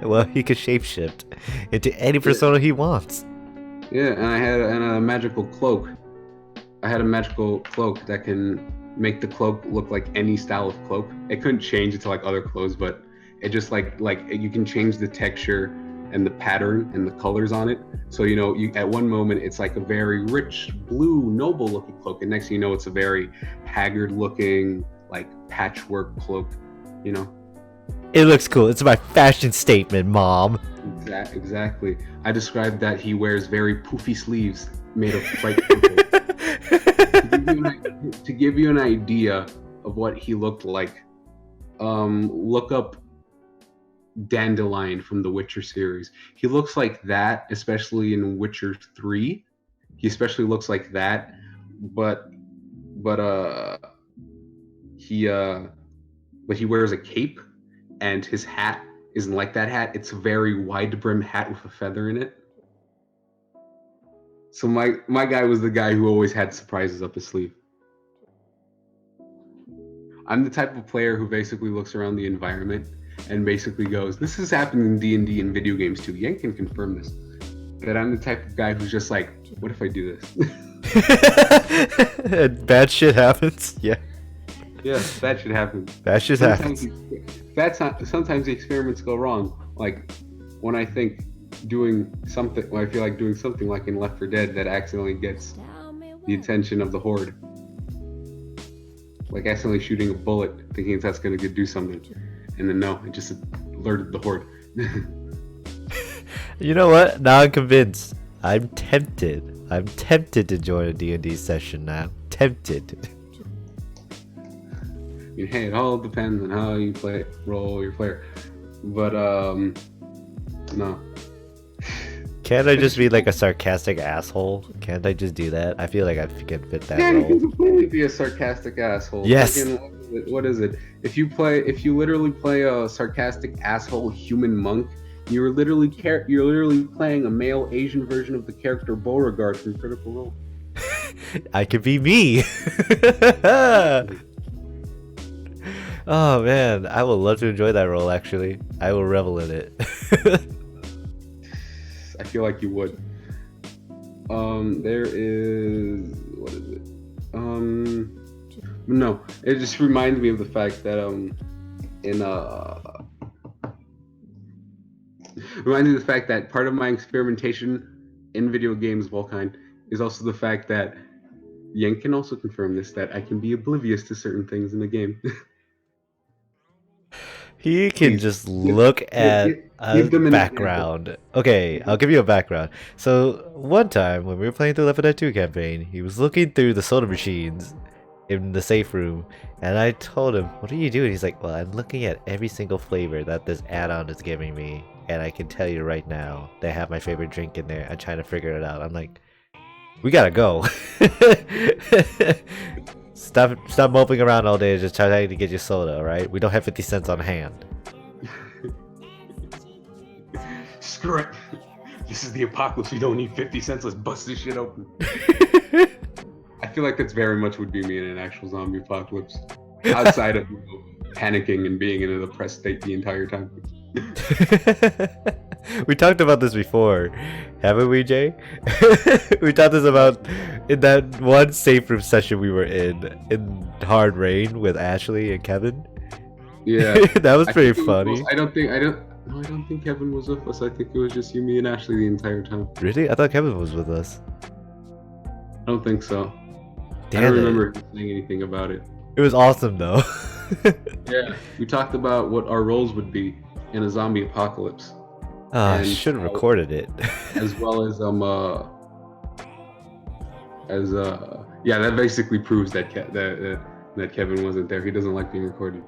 Well, he could shapeshift into any persona he wants. Yeah, and I had a magical cloak. I had a magical cloak that can make the cloak look like any style of cloak. It couldn't change it to like other clothes, but it just like you can change the texture and the pattern and the colors on it. So you at one moment it's like a very rich blue noble looking cloak, and next thing you know it's a very haggard looking like patchwork cloak. It looks cool. It's my fashion statement, Mom. Exactly. I described that he wears very poofy sleeves made of bright purple. To give you an idea of what he looked like, look up Dandelion from the Witcher series. He looks like that, especially in Witcher 3. He especially looks like that, but he wears a cape, and his hat isn't like that hat. It's a very wide brim hat with a feather in it. So my guy was the guy who always had surprises up his sleeve. I'm the type of player who basically looks around the environment and basically goes, this has happened in D&D and video games too. Yeng can confirm this. That I'm the type of guy who's just like, what if I do this? And bad shit happens. Yeah. Yeah, bad shit happens. Bad shit happens. Sometimes the experiments go wrong. Like when I think when I feel like doing something like in Left 4 Dead that accidentally gets the attention of the Horde. Like accidentally shooting a bullet thinking that's going to do something. And then no, it just alerted the Horde. You know what? Now I'm convinced. I'm tempted. I'm tempted to join a D&D session now. Tempted. I mean, hey, it all depends on how you roll your player. But, no. Can't I just be like a sarcastic asshole? Can't I just do that? I feel like I can fit that Yeah, role. you can completely be a sarcastic asshole. Yes. What is it? If you literally play a sarcastic asshole human monk, you're literally playing a male Asian version of the character Beauregard from Critical Role. I could be me. Oh man, I would love to enjoy that role actually. I will revel in it. I feel like you would. There is, what is it? No, it just reminds me of the fact that reminds me of the fact that part of my experimentation in video games of all kind is also the fact that Yeng can also confirm this, that I can be oblivious to certain things in the game. He can just look at a background. Okay, I'll give you a background. So one time when we were playing the Left 4 Dead 2 campaign, he was looking through the soda machines in the safe room, and I told him, "What are you doing?" He's like, "Well, I'm looking at every single flavor that this add-on is giving me, and I can tell you right now, they have my favorite drink in there. I'm trying to figure it out." I'm like, "We gotta go." Stop moping around all day and just trying to get your soda, alright? We don't have 50 cents on hand. Screw it. This is the apocalypse. We don't need 50 cents. Let's bust this shit open. I feel like that's very much would be me in an actual zombie apocalypse. Outside of panicking and being in a depressed state the entire time. We talked about this before, haven't we, Jay? We talked this about in that one safe room session we were in hard rain with Ashley and Kevin. Yeah, that was pretty funny. I don't think Kevin was with us. I think it was just you, me, and Ashley the entire time. Really? I thought Kevin was with us. I don't think so. Damn, I don't remember him saying anything about it. It was awesome though. Yeah, we talked about what our roles would be in a zombie apocalypse. I should have recorded it. As well as yeah, that basically proves that that Kevin wasn't there. He doesn't like being recorded.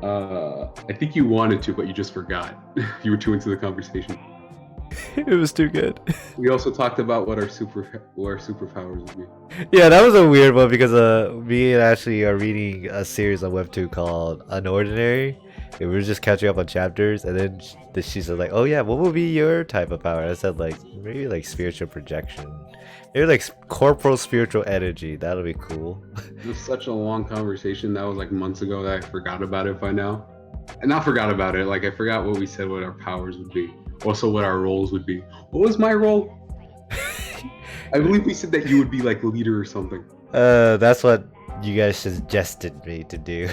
I think you wanted to, but you just forgot. You were too into the conversation. It was too good. We also talked about what our superpowers would be. Yeah, that was a weird one because me and Ashley are reading a series on Web2 called Unordinary. And we were just catching up on chapters, and then she said like, "Oh yeah, what would be your type of power?" I said like maybe like spiritual projection, maybe like corporal spiritual energy. That'll be cool. It was such a long conversation that was like months ago that I forgot about it by now. And not forgot about it, like I forgot what we said, what our powers would be. Also what our roles would be. What was my role? I believe we said that you would be like leader or something. That's what you guys suggested me to do.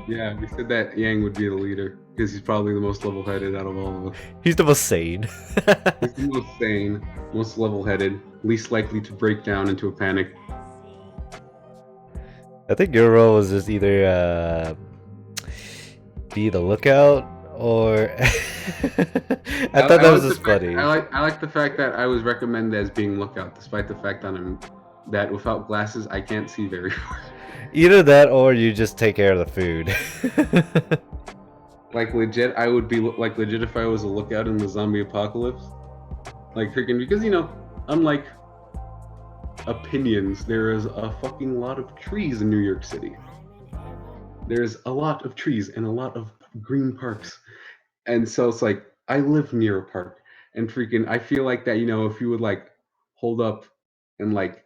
Yeah, we said that Yeng would be the leader because he's probably the most level-headed out of all of us. He's the most sane. He's the most sane, most level-headed, least likely to break down into a panic. I think your role was just either be the lookout or I thought that was just funny. I like the fact that I was recommended as being lookout, despite the fact that without glasses I can't see very far. Either that or you just take care of the food. Like legit, I would be like legit if I was a lookout in the zombie apocalypse. Like freaking, because unlike opinions, there is a fucking lot of trees in New York City. There's a lot of trees and a lot of green parks. And so it's like, I live near a park. And freaking, I feel like that, if you would like hold up in like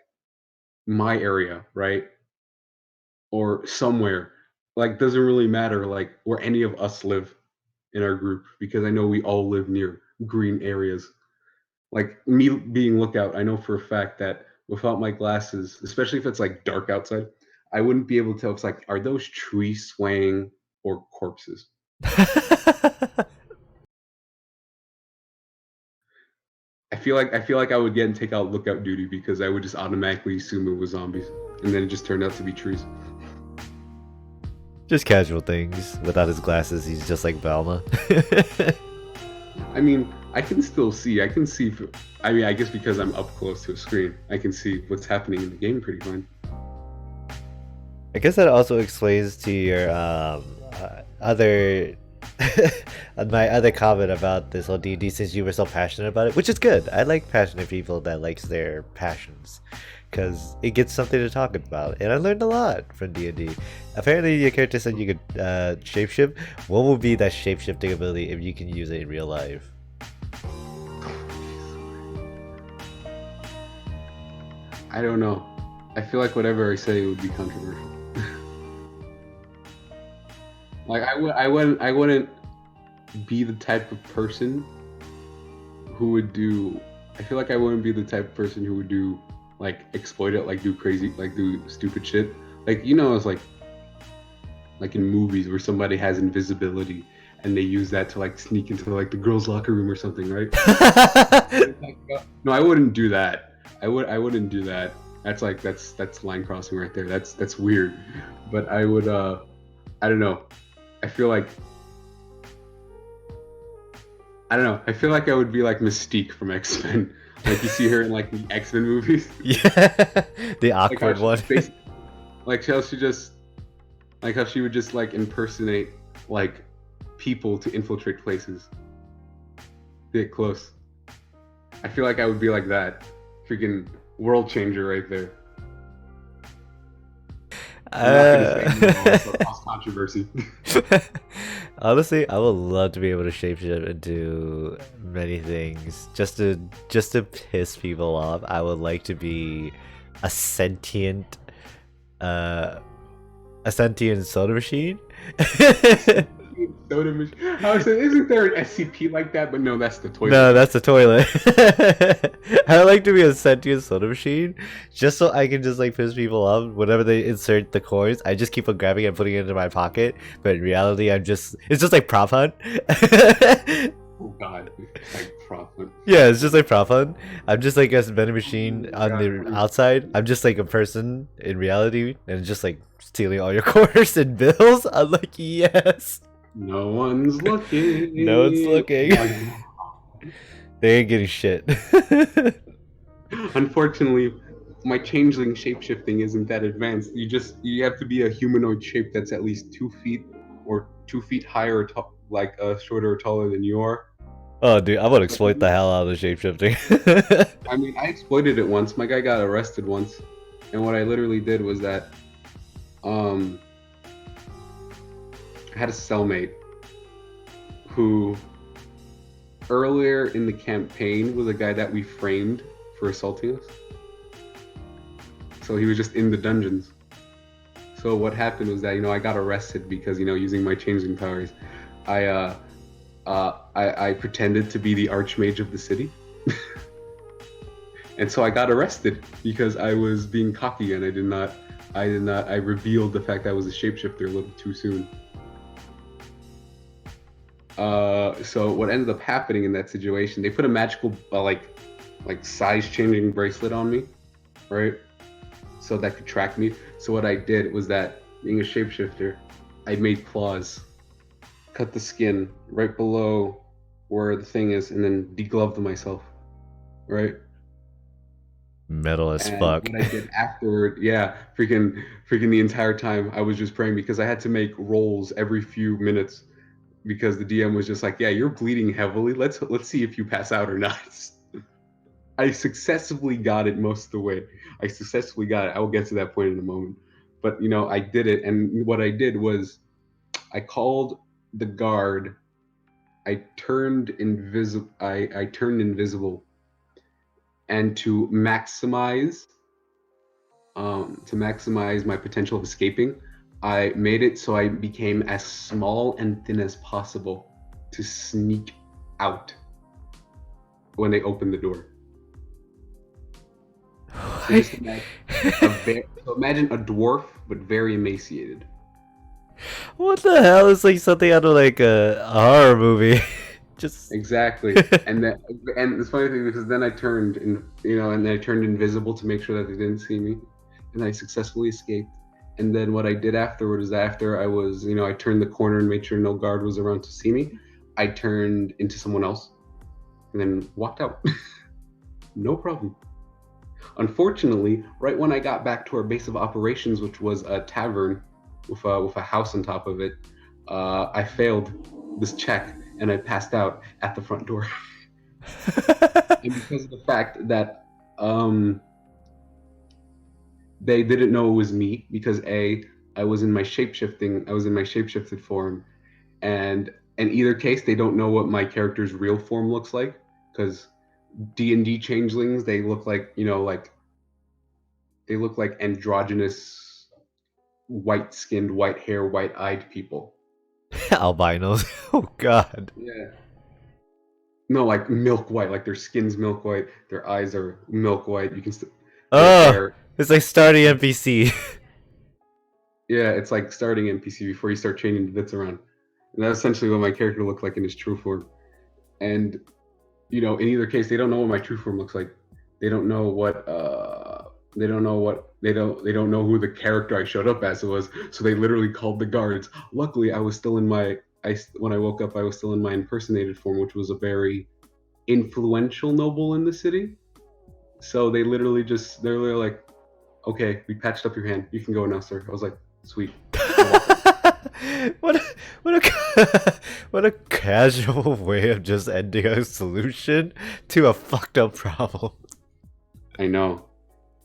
my area, right? Or somewhere, like doesn't really matter like where any of us live in our group, because I know we all live near green areas. Like me being lookout, I know for a fact that without my glasses, especially if it's like dark outside, I wouldn't be able to tell. It's like, are those trees swaying or corpses? I feel like I would get and take out lookout duty because I would just automatically assume it was zombies, and then it just turned out to be trees. Just casual things. Without his glasses, he's just like Velma. I mean, I can still see. I can see. I mean, I guess because I'm up close to a screen, I can see what's happening in the game pretty fine. I guess that also explains to your other my other comment about this whole D&D, since you were so passionate about it, which is good. I like passionate people that likes their passions, because it gets something to talk about, and I learned a lot from D&D. Apparently your character said you could shapeshift. What will be that shapeshifting ability if you can use it in real life? I don't know. I feel like whatever I say would be controversial. Like I wouldn't be the type of person who would do. I feel like I wouldn't be the type of person who would do like exploit it, like do crazy, like do stupid shit. Like it's like in movies where somebody has invisibility and they use that to like sneak into like the girls' locker room or something, right? No, I wouldn't do that. I wouldn't do that. That's line crossing right there. That's weird. But I would I don't know. I feel like I would be like Mystique from X-Men. Like you see her in like the X-Men movies. Yeah, the awkward one. Like how she would just like impersonate like people to infiltrate places. Get close. I feel like I would be like that. Freaking world changer right there. I'm not gonna say no. It's a Uh, cause controversy. Honestly, I would love to be able to shapeshift and do many things just to piss people off. I would like to be a sentient uh a sentient soda machine. Soda machine. I was saying, isn't there an SCP like that? But no, that's the toilet. No, that's a toilet. I would like to be a sentient soda machine, just so I can just like piss people off. Whenever they insert the coins, I just keep on grabbing it and putting it into my pocket. But in reality, it's just like prop hunt. Oh god, it's like profit. Yeah, it's just like prop hunt. I'm just like a vending machine on Yeah, the outside. I'm just like a person in reality, and just like stealing all your quarters and bills. I'm like, yes. No one's looking. No one's looking. Like, They ain't getting shit. unfortunately, my changeling shapeshifting isn't that advanced. You have to be a humanoid shape that's at least 2 feet or 2 feet higher, or like shorter or taller than you are. Oh, dude, I'm gonna exploit the hell out of the shapeshifting. I mean, I exploited it once. My guy got arrested once, and what I literally did was that, I had a cellmate who, earlier in the campaign, was a guy that we framed for assaulting us. So he was just in the dungeons. So what happened was that, I got arrested because, using my changeling powers, I pretended to be the archmage of the city. And so I got arrested because I was being cocky, and I revealed the fact that I was a shapeshifter a little too soon. So what ended up happening in that situation, they put a magical like size changing bracelet on me, right? So that could track me. So what I did was that, being a shapeshifter, I made claws, cut the skin right below where the thing is, and then degloved myself, right? Metal as And fuck. what I did afterward, yeah, freaking the entire time I was just praying, because I had to make rolls every few minutes, because the DM was just like, yeah, you're bleeding heavily. Let's see if you pass out or not. I successfully got it most of the way. I successfully got it. I will get to that point in a moment. But I did it, and what I did was I called the guard. I turned invisible. I turned invisible, and to maximize my potential of escaping, I made it so I became as small and thin as possible to sneak out when they opened the door. So just imagine a dwarf, but very emaciated. What the hell? Is like something out of like a horror movie. Just Exactly. And the funny thing, because then I turned and then I turned invisible to make sure that they didn't see me, and I successfully escaped. And then what I did afterward is, after I was, I turned the corner and made sure no guard was around to see me, I turned into someone else and then walked out. No problem. Unfortunately, right when I got back to our base of operations, which was a tavern with a house on top of it, I failed this check and I passed out at the front door. And because of the fact that they didn't know it was me, because I was in my shapeshifted form, and in either case they don't know what my character's real form looks like, because D&D changelings, they look like androgynous, white-skinned, white hair, white-eyed people. albinos. Oh god. Yeah. No, like milk white, like their skin's milk white, their eyes are milk white. You can their Oh, hair. it's like starting NPC. Yeah, it's like starting NPC before you start changing the bits around. And that's essentially what my character looked like in his true form. And in either case, they don't know what my true form looks like. They don't know what they don't know who the character I showed up as was. So they literally called the guards. Luckily, I was still in when I woke up, I was still in my impersonated form, which was a very influential noble in the city. So they're literally like, okay, we patched up your hand. You can go now, sir. I was like, sweet. what a casual way of just ending a solution to a fucked up problem. I know.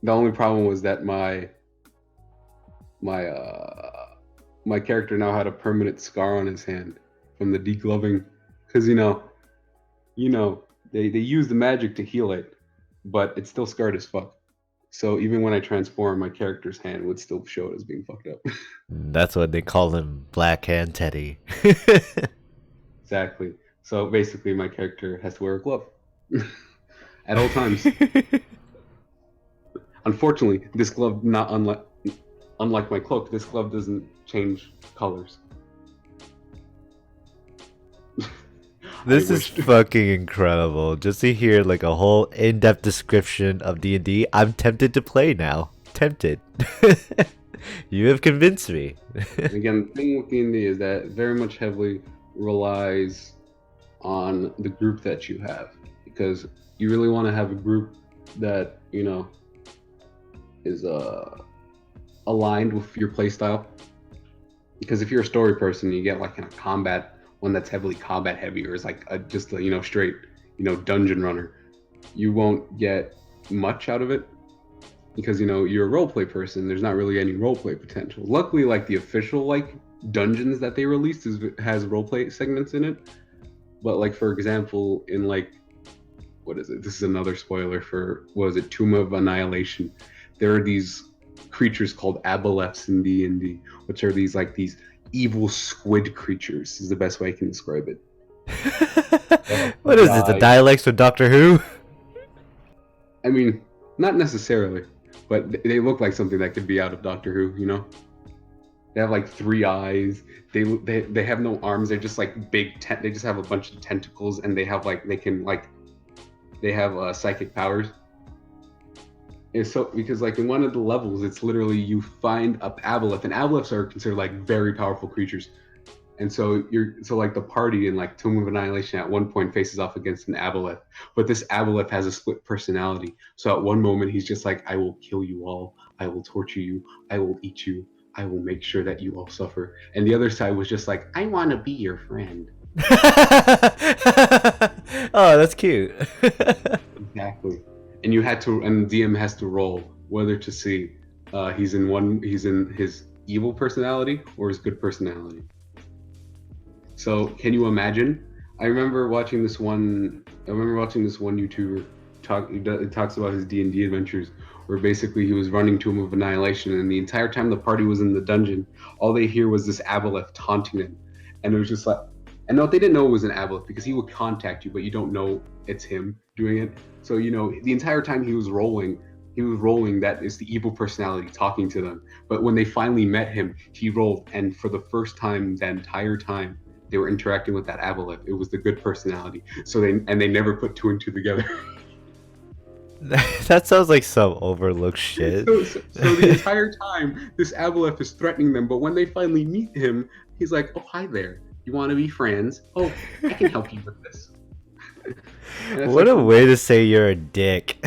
The only problem was that my character now had a permanent scar on his hand from the degloving, because they use the magic to heal it, but it's still scarred as fuck. So even when I transform, my character's hand would still show it as being fucked up. That's what they call him, Black Hand Teddy. Exactly. So basically, my character has to wear a glove at all times. Unfortunately, this glove, not unlike my cloak, this glove doesn't change colors. This is fucking incredible. Just to hear like a whole in-depth description of D&D, I'm tempted to play now. Tempted. You have convinced me. Again, the thing with D&D is that it very much heavily relies on the group that you have, because you really want to have a group that is aligned with your playstyle. Because if you're a story person, you get like in a combat one that's heavily combat heavy, or is like just a straight dungeon runner, you won't get much out of it, because you're a roleplay person. There's not really any roleplay potential. Luckily, like the official like dungeons that they released has roleplay segments in it. But like, for example, in like, what is it? This is another spoiler for, what is it, Tomb of Annihilation. There are these creatures called aboleths in D&D, which are these evil squid creatures, is the best way I can describe it. What is it, the dialects of Doctor Who? I mean, not necessarily, but they look like something that could be out of Doctor Who, They have like 3 eyes. They have no arms. They're just like big. They just have a bunch of tentacles, and they have they have psychic powers. And so, because like in one of the levels, it's literally you find a aboleth, and aboleths are considered like very powerful creatures. And so like the party in like Tomb of Annihilation at one point faces off against an aboleth, but this aboleth has a split personality. So at one moment he's just like, I will kill you all, I will torture you, I will eat you, I will make sure that you all suffer. And the other side was just like, I want to be your friend. Oh, that's cute. Exactly. And DM has to roll whether to see he's in his evil personality or his good personality. So can you imagine? I remember watching this one YouTuber talks about his D&D adventures, where basically he was running Tomb of Annihilation, and the entire time the party was in the dungeon, all they hear was this aboleth taunting them. And it was just like, and no, they didn't know it was an aboleth, because he would contact you, but you don't know it's him doing it. So the entire time he was rolling that is the evil personality talking to them. But when they finally met him, he rolled, and for the first time, the entire time they were interacting with that aboleth, it was the good personality. So they never put 2 and 2 together. That sounds like some overlooked shit. So the entire time, this aboleth is threatening them, but when they finally meet him, he's like, oh, hi there. You want to be friends? Oh, I can help you with this. What a way to say you're a dick.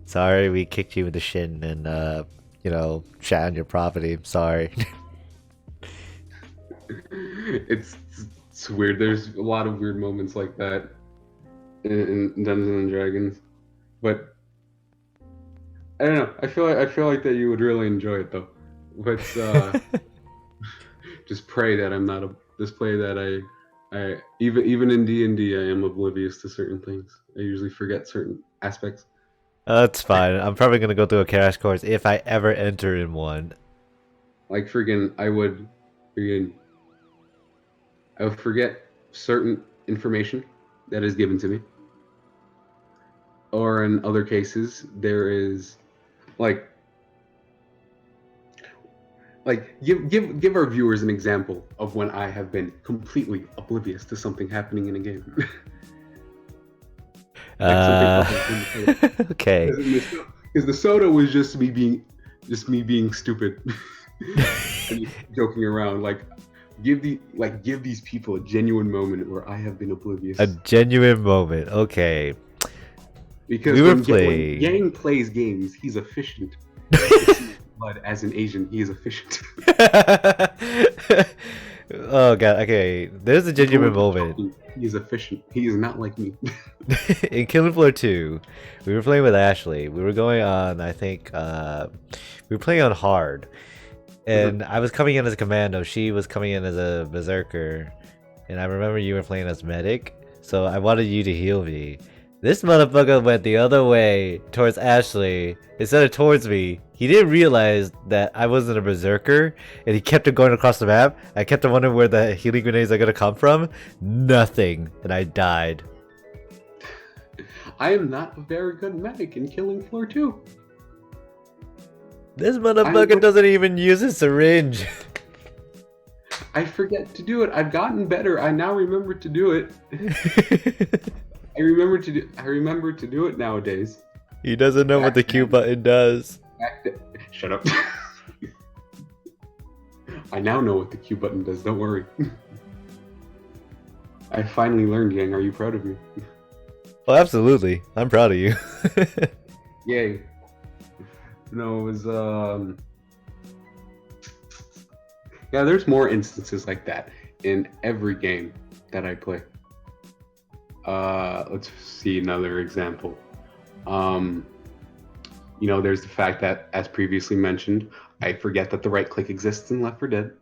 Sorry, we kicked you in the shin and, shat on your property. I'm sorry. It's weird. There's a lot of weird moments like that in Dungeons and Dragons, but I don't know. I feel like that you would really enjoy it though. But just pray that I'm not I even in D&D I am oblivious to certain things. I usually forget certain aspects. That's fine. I'm probably gonna go through a crash course if I ever enter in one. Like I would forget certain information that is given to me. Or in other cases, there is give our viewers an example of when I have been completely oblivious to something happening in a game. Okay. Because the soda was just me being stupid, and joking around. Give these people a genuine moment where I have been oblivious. A genuine moment. Okay. Because when Yeng plays games, he's efficient. Blood as an Asian, he is efficient. Oh god, okay. There's a genuine moment. He is efficient. He is not like me. In Killing Floor 2, we were playing with Ashley. We were going on, I think, we were playing on hard. And I was coming in as a commando, she was coming in as a berserker. And I remember you were playing as medic, so I wanted you to heal me. This motherfucker went the other way towards Ashley instead of towards me. He didn't realize that I wasn't a berserker, and he kept on going across the map. I kept on wondering where the healing grenades are gonna come from. Nothing, and I died. I am not a very good medic in Killing Floor 2. This motherfucker doesn't even use a syringe. I forget to do it. I've gotten better. I now remember to do it. I remember to do it nowadays. He doesn't know what the Q button does. Shut up. I now know what the Q button does. Don't worry. I finally learned, Yang. Are you proud of me? Oh, absolutely. I'm proud of you. Yay. No, it was yeah, there's more instances like that in every game that I play. Let's see another example. You know, there's the fact that, as previously mentioned, I forget that the right click exists in Left 4 Dead.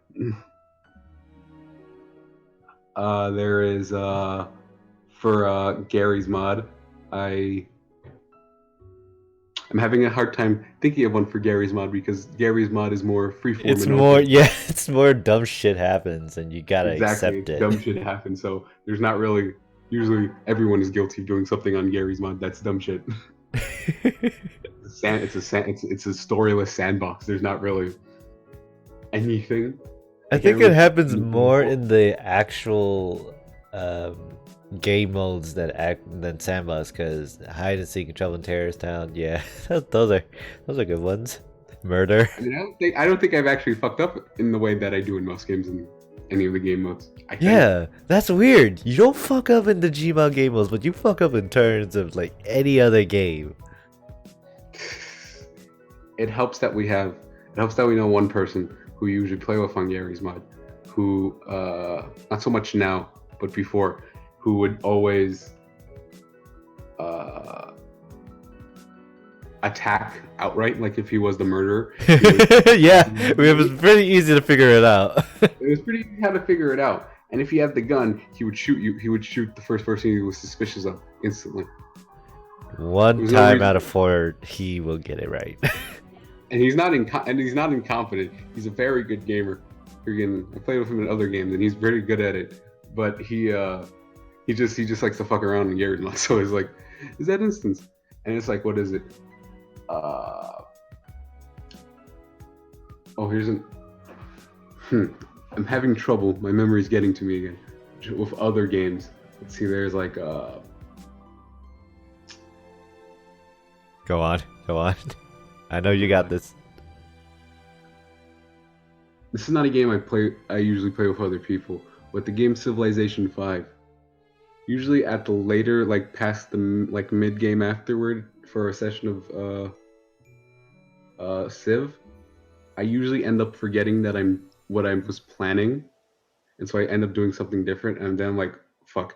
There is for Gary's mod, I'm having a hard time thinking of one for Gary's mod because Gary's mod is more freeform. It's and more, open. yeah, it's more dumb shit happens and you gotta Exactly, accept it. dumb shit happens. So there's not really. Usually, everyone is guilty of doing something on Gary's mod that's dumb shit. It's a storyless sandbox. There's not really anything. I think it happens more in the actual game modes than sandbox, because hide and seek and trouble in terrorist town, yeah, those are good ones. Murder. I mean, I don't think I've actually fucked up in the way that I do in most games in any of the game modes. Yeah, that's weird. You don't fuck up in the Gmod game modes, but you fuck up in terms of like any other game. It helps that we know one person who we usually play with on Gary's mod, who not so much now, but before, who would always attack outright, like if he was the murderer. Yeah, it was pretty easy to figure it out. It was pretty easy how to figure it out. And if he had the gun, he would shoot you. He would shoot the first person he was suspicious of instantly. One time out of 4, he will get it right. And he's not incompetent. He's a very good gamer. I played with him in other games, and he's very good at it. But he just likes to fuck around in Gary's mod. So it's like, is that instance? And it's like, what is it? Oh, here's an. I'm having trouble. My memory's getting to me again with other games. Let's see. There's like Go on. I know you got this. This is not a game I usually play with other people, but the game Civilization 5. Usually at the later, like past the mid game afterward for a session of Civ, I usually end up forgetting that what I was planning, and so I end up doing something different, and then I'm like, fuck,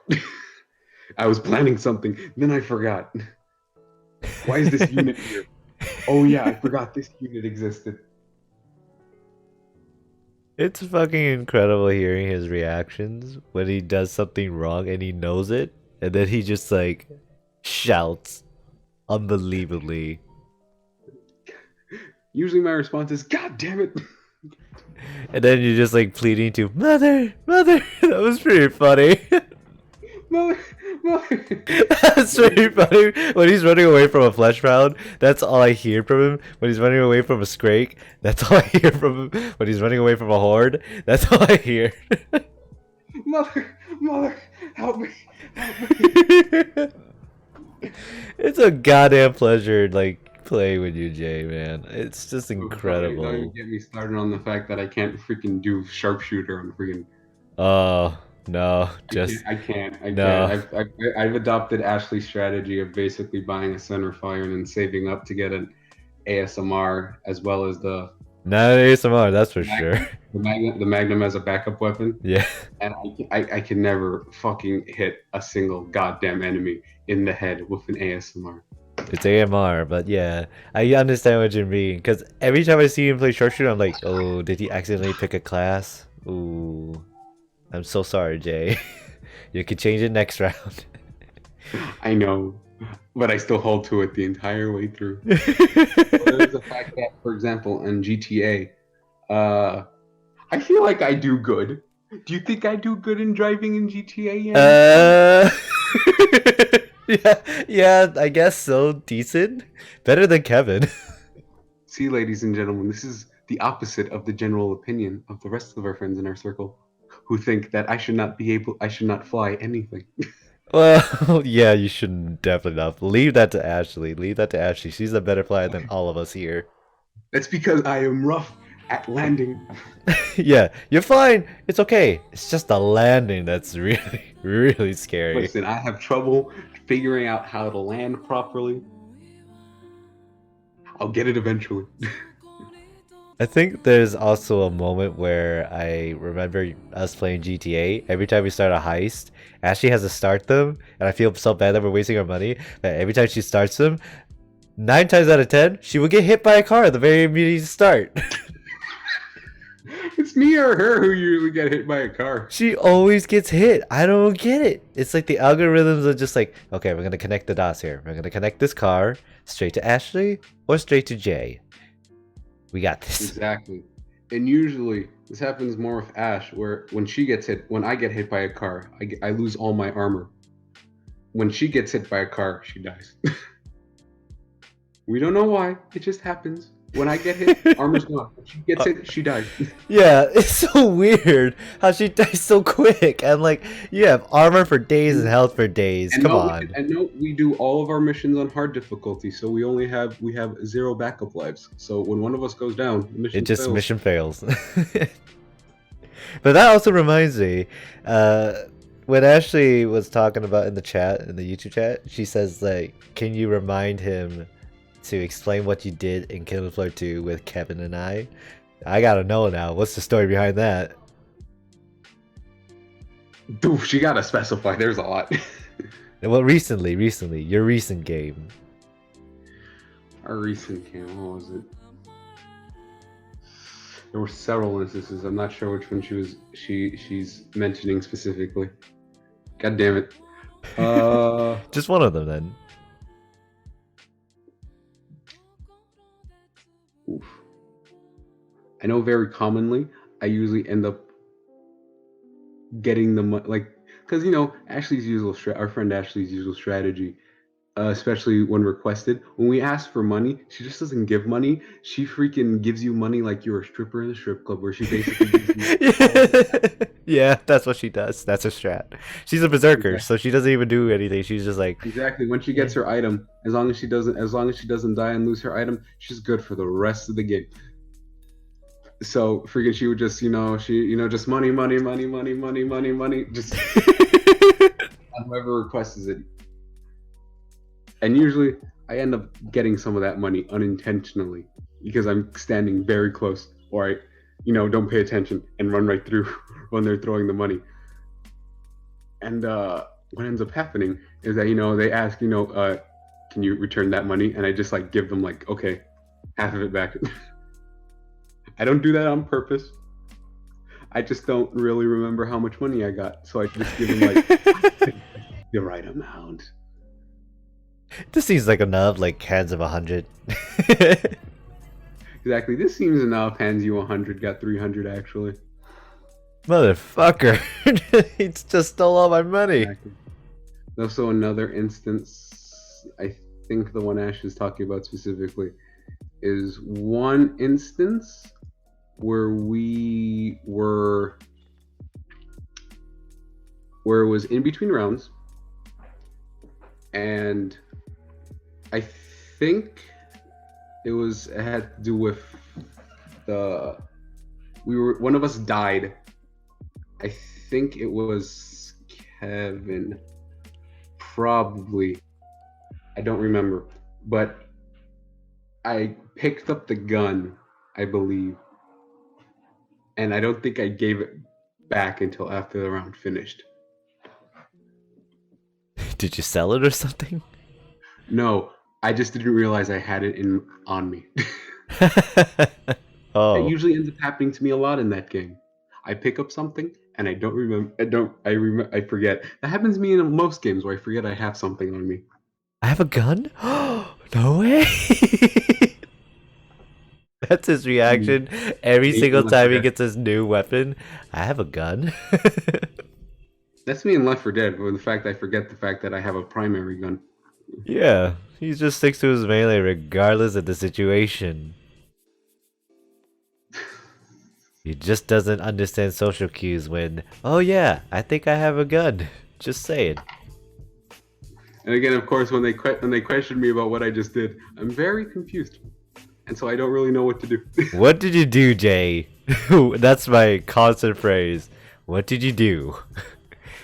I was planning something, then I forgot. Why is this unit here? Oh yeah, I forgot this unit existed. It's fucking incredible hearing his reactions when he does something wrong and he knows it, and then he just like shouts unbelievably. Usually my response is, God damn it! And then you're just like pleading to mother. That was pretty funny. Mother. That's pretty funny. When he's running away from a flesh round, that's all I hear from him. When he's running away from a scrake, that's all I hear from him. When he's running away from a horde, that's all I hear. Mother, help me. It's a goddamn pleasure, like, playing with you, Jay, man. It's just incredible. Don't even get me started on the fact that I can't freaking do sharpshooter on freaking. Oh no, I can't. I've adopted Ashley's strategy of basically buying a center fire and then saving up to get an ASMR as well as the. Not ASMR, that's for sure. the Magnum as a backup weapon, Yeah. and I can never fucking hit a single goddamn enemy in the head with an ASMR. It's AMR, but yeah, I understand what you mean. Because every time I see him play sharpshooter, I'm like, oh, did he accidentally pick a class? Ooh, I'm so sorry, Jay. You could change it next round. I know, but I still hold to it the entire way through. There's the fact that, for example, in GTA, I feel like I do good. Do you think I do good in driving in GTA, Yang? uh, yeah, yeah, I guess so. Decent, better than Kevin. See, ladies and gentlemen, this is the opposite of the general opinion of the rest of our friends in our circle, who think that I should not fly anything. Well, yeah, you shouldn't definitely not. Leave that to Ashley. Leave that to Ashley. She's a better flyer than all of us here. That's because I am rough at landing. Yeah, you're fine. It's okay. It's just the landing that's really, really scary. Listen, I have trouble figuring out how to land properly. I'll get it eventually. I think there's also a moment where I remember us playing GTA. Every time we start a heist, Ashley has to start them, and I feel so bad that we're wasting our money. But every time she starts them, 9 times out of 10, she will get hit by a car at the very immediate start. It's me or her who usually get hit by a car. She always gets hit. I don't get it. It's like the algorithms are just like, okay, we're gonna connect the dots here. We're gonna connect this car straight to Ashley or straight to Jay. We got this. Exactly. And usually this happens more with Ash, where when I get hit by a car, I lose all my armor. When she gets hit by a car, she dies. We don't know why. It just happens. When I get hit, armor's gone. When she gets hit, she dies. Yeah, it's so weird how she dies so quick. And like, you have armor for days and health for days. Come on. We do all of our missions on hard difficulty, so we have 0 backup lives. So when one of us goes down, the mission It just fails. mission fails. But that also reminds me, when Ashley was talking about in the chat, in the YouTube chat, she says like, can you remind him to explain what you did in Killer Floor 2 with Kevin and I gotta know now. What's the story behind that? Dude, she gotta specify. There's a lot. Well, recently, your recent game. Our recent game, what was it? There were several instances. I'm not sure which one she's mentioning specifically. God damn it. Just one of them then. Oof. I know very commonly I usually end up getting the money, like, because our friend Ashley's usual strategy, especially when requested, when we ask for money, she just doesn't give money. She freaking gives you money like you're a stripper in a strip club, where she basically gives you Yeah, that's what she does. That's her strat. She's a berserker, so she doesn't even do anything. She's just like, exactly, when she gets her item, as long as she doesn't die and lose her item, she's good for the rest of the game. So freaking she would just just money, just on whoever requests it. And usually I end up getting some of that money unintentionally because I'm standing very close, or I don't pay attention and run right through when they're throwing the money. And what ends up happening is that they ask, can you return that money? And I just like give them like, okay, half of it back. I don't do that on purpose. I just don't really remember how much money I got, so I just give them like the right amount. this seems like enough, like hands of 100. Exactly. This seems enough. Hands you 100, got 300 actually. Motherfucker. He just stole all my money. Exactly. Also, another instance, I think the one Ash is talking about specifically, is one instance where it was in between rounds, and I think it had to do with one of us died. I think it was Kevin, probably. I don't remember, but I picked up the gun, I believe, and I don't think I gave it back until after the round finished. Did you sell it or something? No, I just didn't realize I had it on me. Oh. That usually ends up happening to me a lot in that game. I pick up something and I don't remember. I forget. That happens to me in most games where I forget I have something on me. I have a gun? No way! That's his reaction every single time he gets his new weapon. I have a gun. That's me in Left 4 Dead, with the fact I forget the fact that I have a primary gun. Yeah, he just sticks to his melee regardless of the situation. He just doesn't understand social cues when, oh yeah, I think I have a gun. Just saying. And again, of course, when they question me about what I just did, I'm very confused, and so I don't really know what to do. What did you do, Jay? That's my constant phrase. What did you do?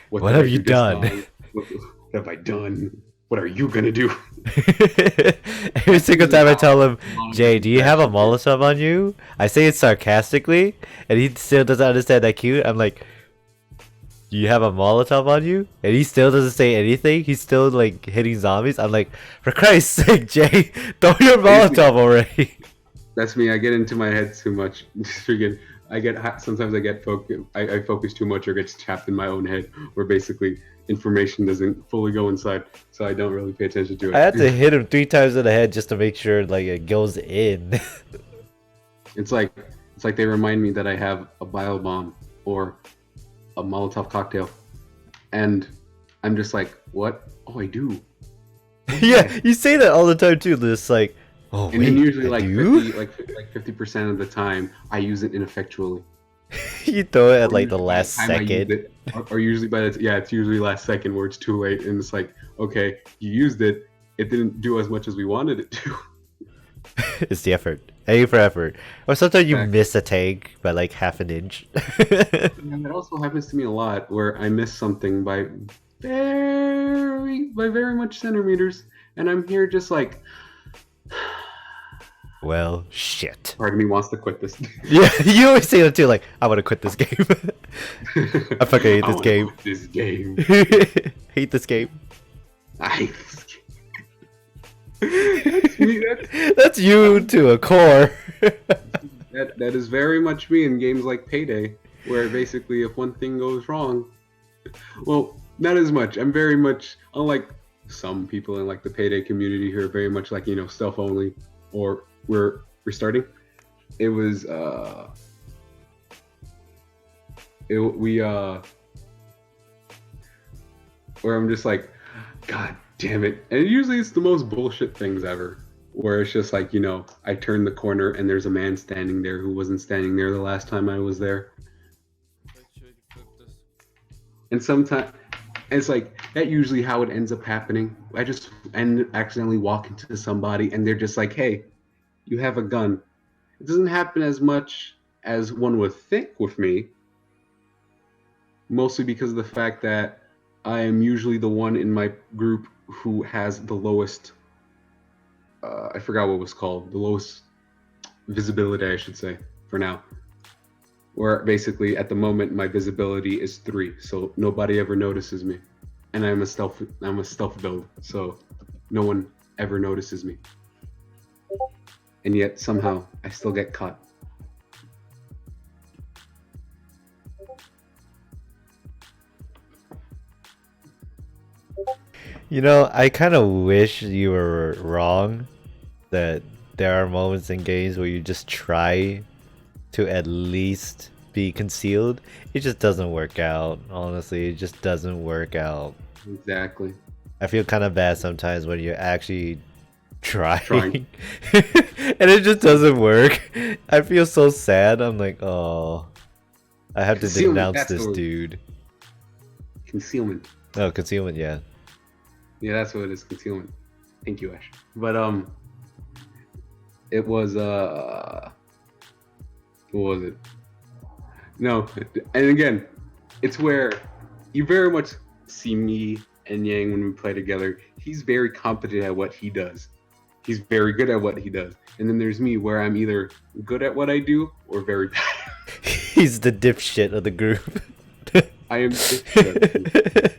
What have you done? What have I done? What are you gonna do? Every single time I tell him, Jay, do you have a Molotov on you? I say it sarcastically, and he still doesn't understand that cue. I'm like, do you have a Molotov on you? And he still doesn't say anything. He's still like hitting zombies. I'm like, for Christ's sake, Jay, throw your Molotov already. That's me. I get into my head too much. Freaking, sometimes I get I focus too much or get trapped in my own head, where basically information doesn't fully go inside, so I don't really pay attention to it. I had to hit him 3 times in the head just to make sure like it goes in. It's like they remind me that I have a bio bomb or a Molotov cocktail, and I'm just like, what? Oh, I do. Yeah, you say that all the time too. This like, oh, and wait, then usually I like do? 50% of the time, I use it ineffectually. You throw it at like the last second. Or usually it's usually last second where it's too late, and it's like, okay, you used it, it didn't do as much as we wanted it to. It's the effort. A for effort. Or sometimes you miss a tank by like half an inch. And that also happens to me a lot, where I miss something by very much centimeters, and I'm here just like, well, shit. part of me wants to quit this. Yeah, you always say that too, like, I want to quit this game. I fucking hate this game. Quit this game. Hate this game. I hate this game. That's me. That's you to a core. That is very much me in games like Payday, where basically if one thing goes wrong, well, not as much. I'm very much, unlike some people in like the Payday community who are very much like, stealth only, or we're restarting. It was where I'm just like, God damn it. And usually it's the most bullshit things ever, where it's just like, I turn the corner and there's a man standing there who wasn't standing there the last time I was there. And sometimes it's like, that usually how it ends up happening. I just accidentally walk into somebody and they're just like, hey, you have a gun. It doesn't happen as much as one would think with me, mostly because of the fact that I am usually the one in my group who has the lowest, I forgot what it was called, the lowest visibility, I should say, for now. Where basically at the moment my visibility is 3, so nobody ever notices me. And I'm a stealth build, so no one ever notices me. And yet somehow I still get caught. I kind of wish you were wrong, that there are moments in games where you just try to at least be concealed. It just doesn't work out, honestly. It just doesn't work out. Exactly. I feel kind of bad sometimes when you're actually trying. And it just doesn't work. I feel so sad. I'm like, oh, I have to denounce this dude. Concealment. Oh, concealment, yeah. Yeah, that's what it is, concealment. Thank you, Ash. But it was what was it? No, and again, it's where you very much see me and Yeng when we play together. He's very competent at what he does. He's very good at what he does. And then there's me, where I'm either good at what I do or very bad. He's the dipshit of the group. I am. Dipshit.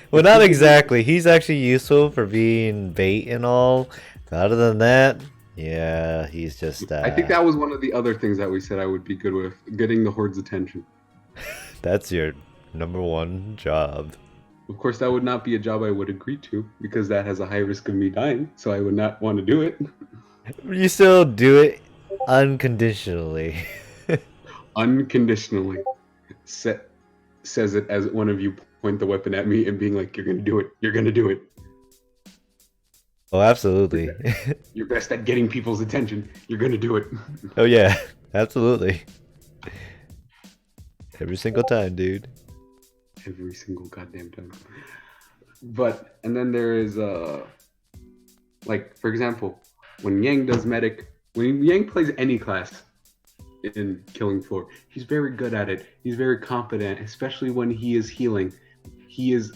Well, not exactly. He's actually useful for being bait and all. But other than that, yeah, he's just. I think that was one of the other things that we said I would be good with, getting the Horde's attention. That's your #1 job. Of course, that would not be a job I would agree to because that has a high risk of me dying. So I would not want to do it. You still do it unconditionally. Unconditionally. Says it as one of you point the weapon at me and being like, "You're gonna do it. You're gonna do it." Oh, absolutely. You're best at getting people's attention. You're gonna do it. Oh yeah, absolutely. Every single time, dude. Every single goddamn time. But and then there is like for example, when Yeng does medic, when Yeng plays any class in Killing Floor, he's very good at it. He's very competent, especially when he is healing.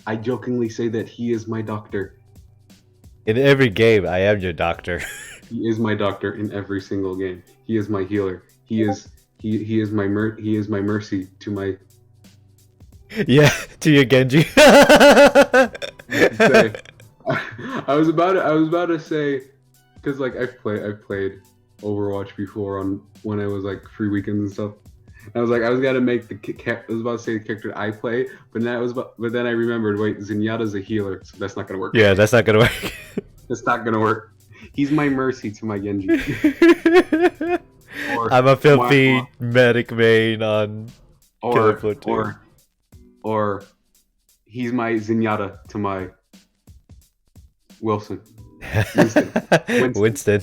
I jokingly say that he is my doctor. In every game, I am your doctor. He is my doctor in every single game. He is my healer. He is my mercy to my. Yeah, to your Genji. I was about to say, because like I've played Overwatch before when I was like free weekends and stuff. And I was gonna make I was about to say the character I play, but then I remembered, wait, Zenyatta's a healer, so that's not gonna work. Yeah, that's not gonna work. That's not gonna work. He's my mercy to my Genji. I'm a filthy medic main on Killing Floor 2. Or he's my Zenyatta to my Wilson. Winston.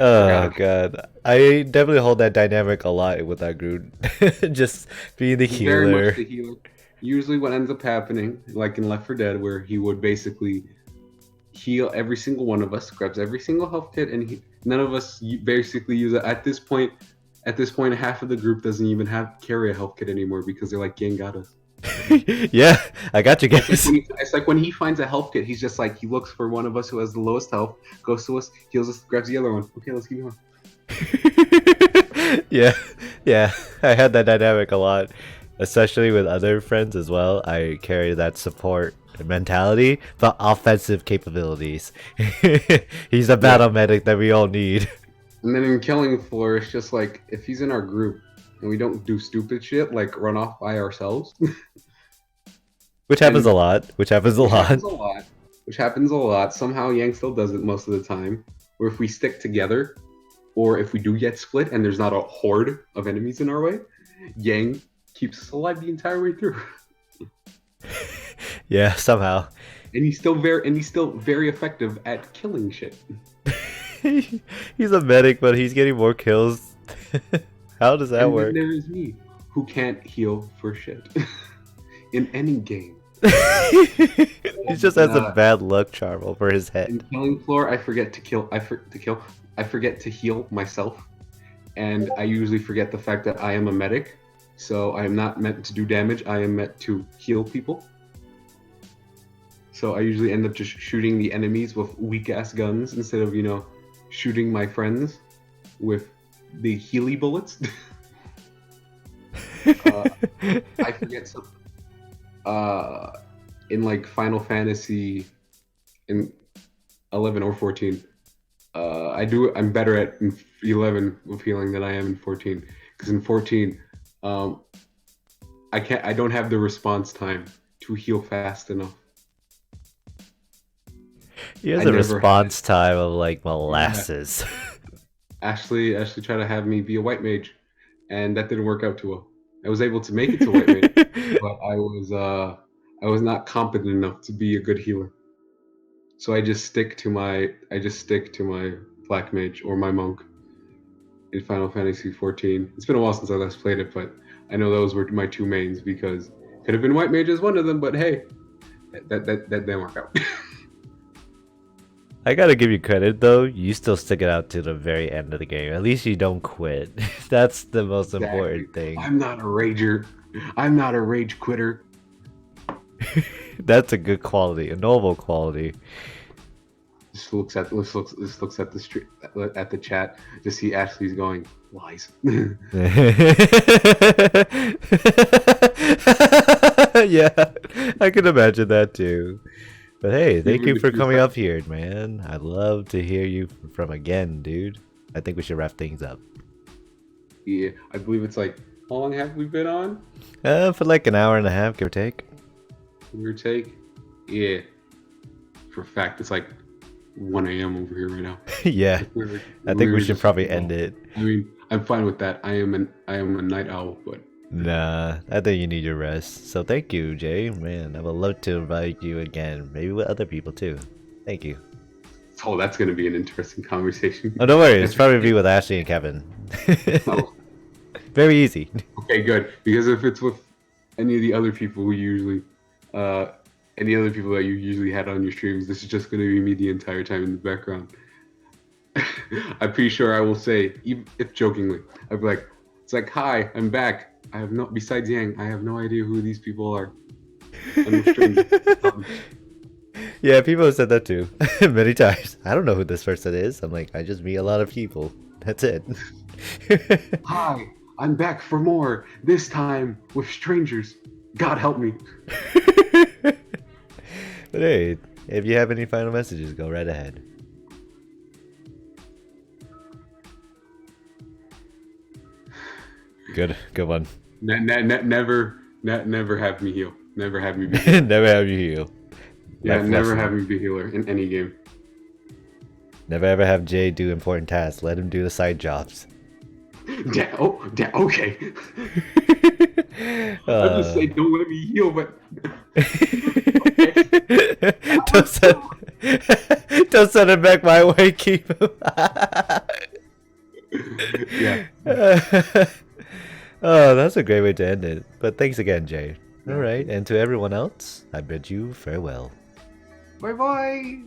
Oh god, I definitely hold that dynamic a lot with that group. Just being the healer. Very much the healer. Usually, what ends up happening, like in Left 4 Dead, where he would basically heal every single one of us, grabs every single health kit, and none of us basically use it. At this point, half of the group doesn't even carry a health kit anymore because they're like, "Gang got us." Yeah, I got you guys. It's like when he finds a health kit, he's just like, he looks for one of us who has the lowest health, goes to us, heals us, grabs the other one. Okay, let's keep going. Yeah, I had that dynamic a lot, especially with other friends as well. I carry that support mentality, but offensive capabilities. He's a battle medic that we all need. And then in Killing Floor, it's just like, if he's in our group and we don't do stupid shit like run off by ourselves. Which happens a lot. Which happens a lot. Somehow Yang still does it most of the time. Or if we stick together, or if we do get split and there's not a horde of enemies in our way, Yang keeps us alive the entire way through. Yeah, somehow. And he's still very effective at killing shit. He's a medic, but he's getting more kills. How does that work? And then there is me, who can't heal for shit in any game. He just has a bad luck charm over his head. In Killing Floor, I forget to heal myself, and I usually forget the fact that I am a medic, so I am not meant to do damage. I am meant to heal people. So I usually end up just shooting the enemies with weak ass guns instead of shooting my friends with the Healy bullets. I forget some. In like Final Fantasy, in 11 or 14, I'm better at 11 with healing than I am in 14. Because in 14, I don't have the response time to heal fast enough. He has a response time of like molasses. Yeah. Ashley tried to have me be a white mage, and that didn't work out too well. I was able to make it to white mage, but I was not competent enough to be a good healer. So I just stick to my black mage or my monk in Final Fantasy 14. It's been a while since I last played it, but I know those were my two mains because could have been white mage as one of them, but hey, that didn't work out. I gotta give you credit though, you still stick it out to the very end of the game. At least you don't quit. That's the most important thing. I'm not a rager. I'm not a rage quitter. That's a good quality, a noble quality. Just looks at the street, at the chat to see Ashley's going, Lies. Yeah, I can imagine that too. But hey, thank Even you if for it's coming like- up here, man. I'd love to hear you from again, dude. I think we should wrap things up. Yeah, I believe it's like, how long have we been on? For like an hour and a half, give or take. Give or take? Yeah. For a fact, it's like 1 a.m. over here right now. Yeah, I think we should probably end it. I mean, I'm fine with that. I am a night owl, but Nah, I think you need your rest. So thank you, Jay. Man, I would love to invite you again. Maybe with other people too. Thank you. oh, that's gonna be an interesting conversation. Oh, don't worry. It's probably be with Ashley and Kevin. Oh, Very easy. okay, good. Because if it's with any of the other people who usually, any other people that you usually had on your streams, this is just gonna be me the entire time in the background. I'm pretty sure I will say, even if jokingly, I'd be like, it's like, hi, I'm back. I have no, besides Yang, I have no idea who these people are. I'm a stranger. Yeah, people have said that too. Many times. I don't know who this person is. I'm like, I just meet a lot of people. That's it. Hi, I'm back for more. This time with strangers. God help me. But hey, if you have any final messages, go right ahead. Good one. Never have me heal. Never have me be heal. Never have you heal. Yeah, Life never lesson. have me be healer in any game. Never ever have Jay do important tasks. Let him do the side jobs. Okay. I'm just saying, don't let me heal, but don't send him back my way. Keep him. yeah. Oh, that's a great way to end it. But thanks again, Jay. All right, and to everyone else, I bid you farewell. Bye bye.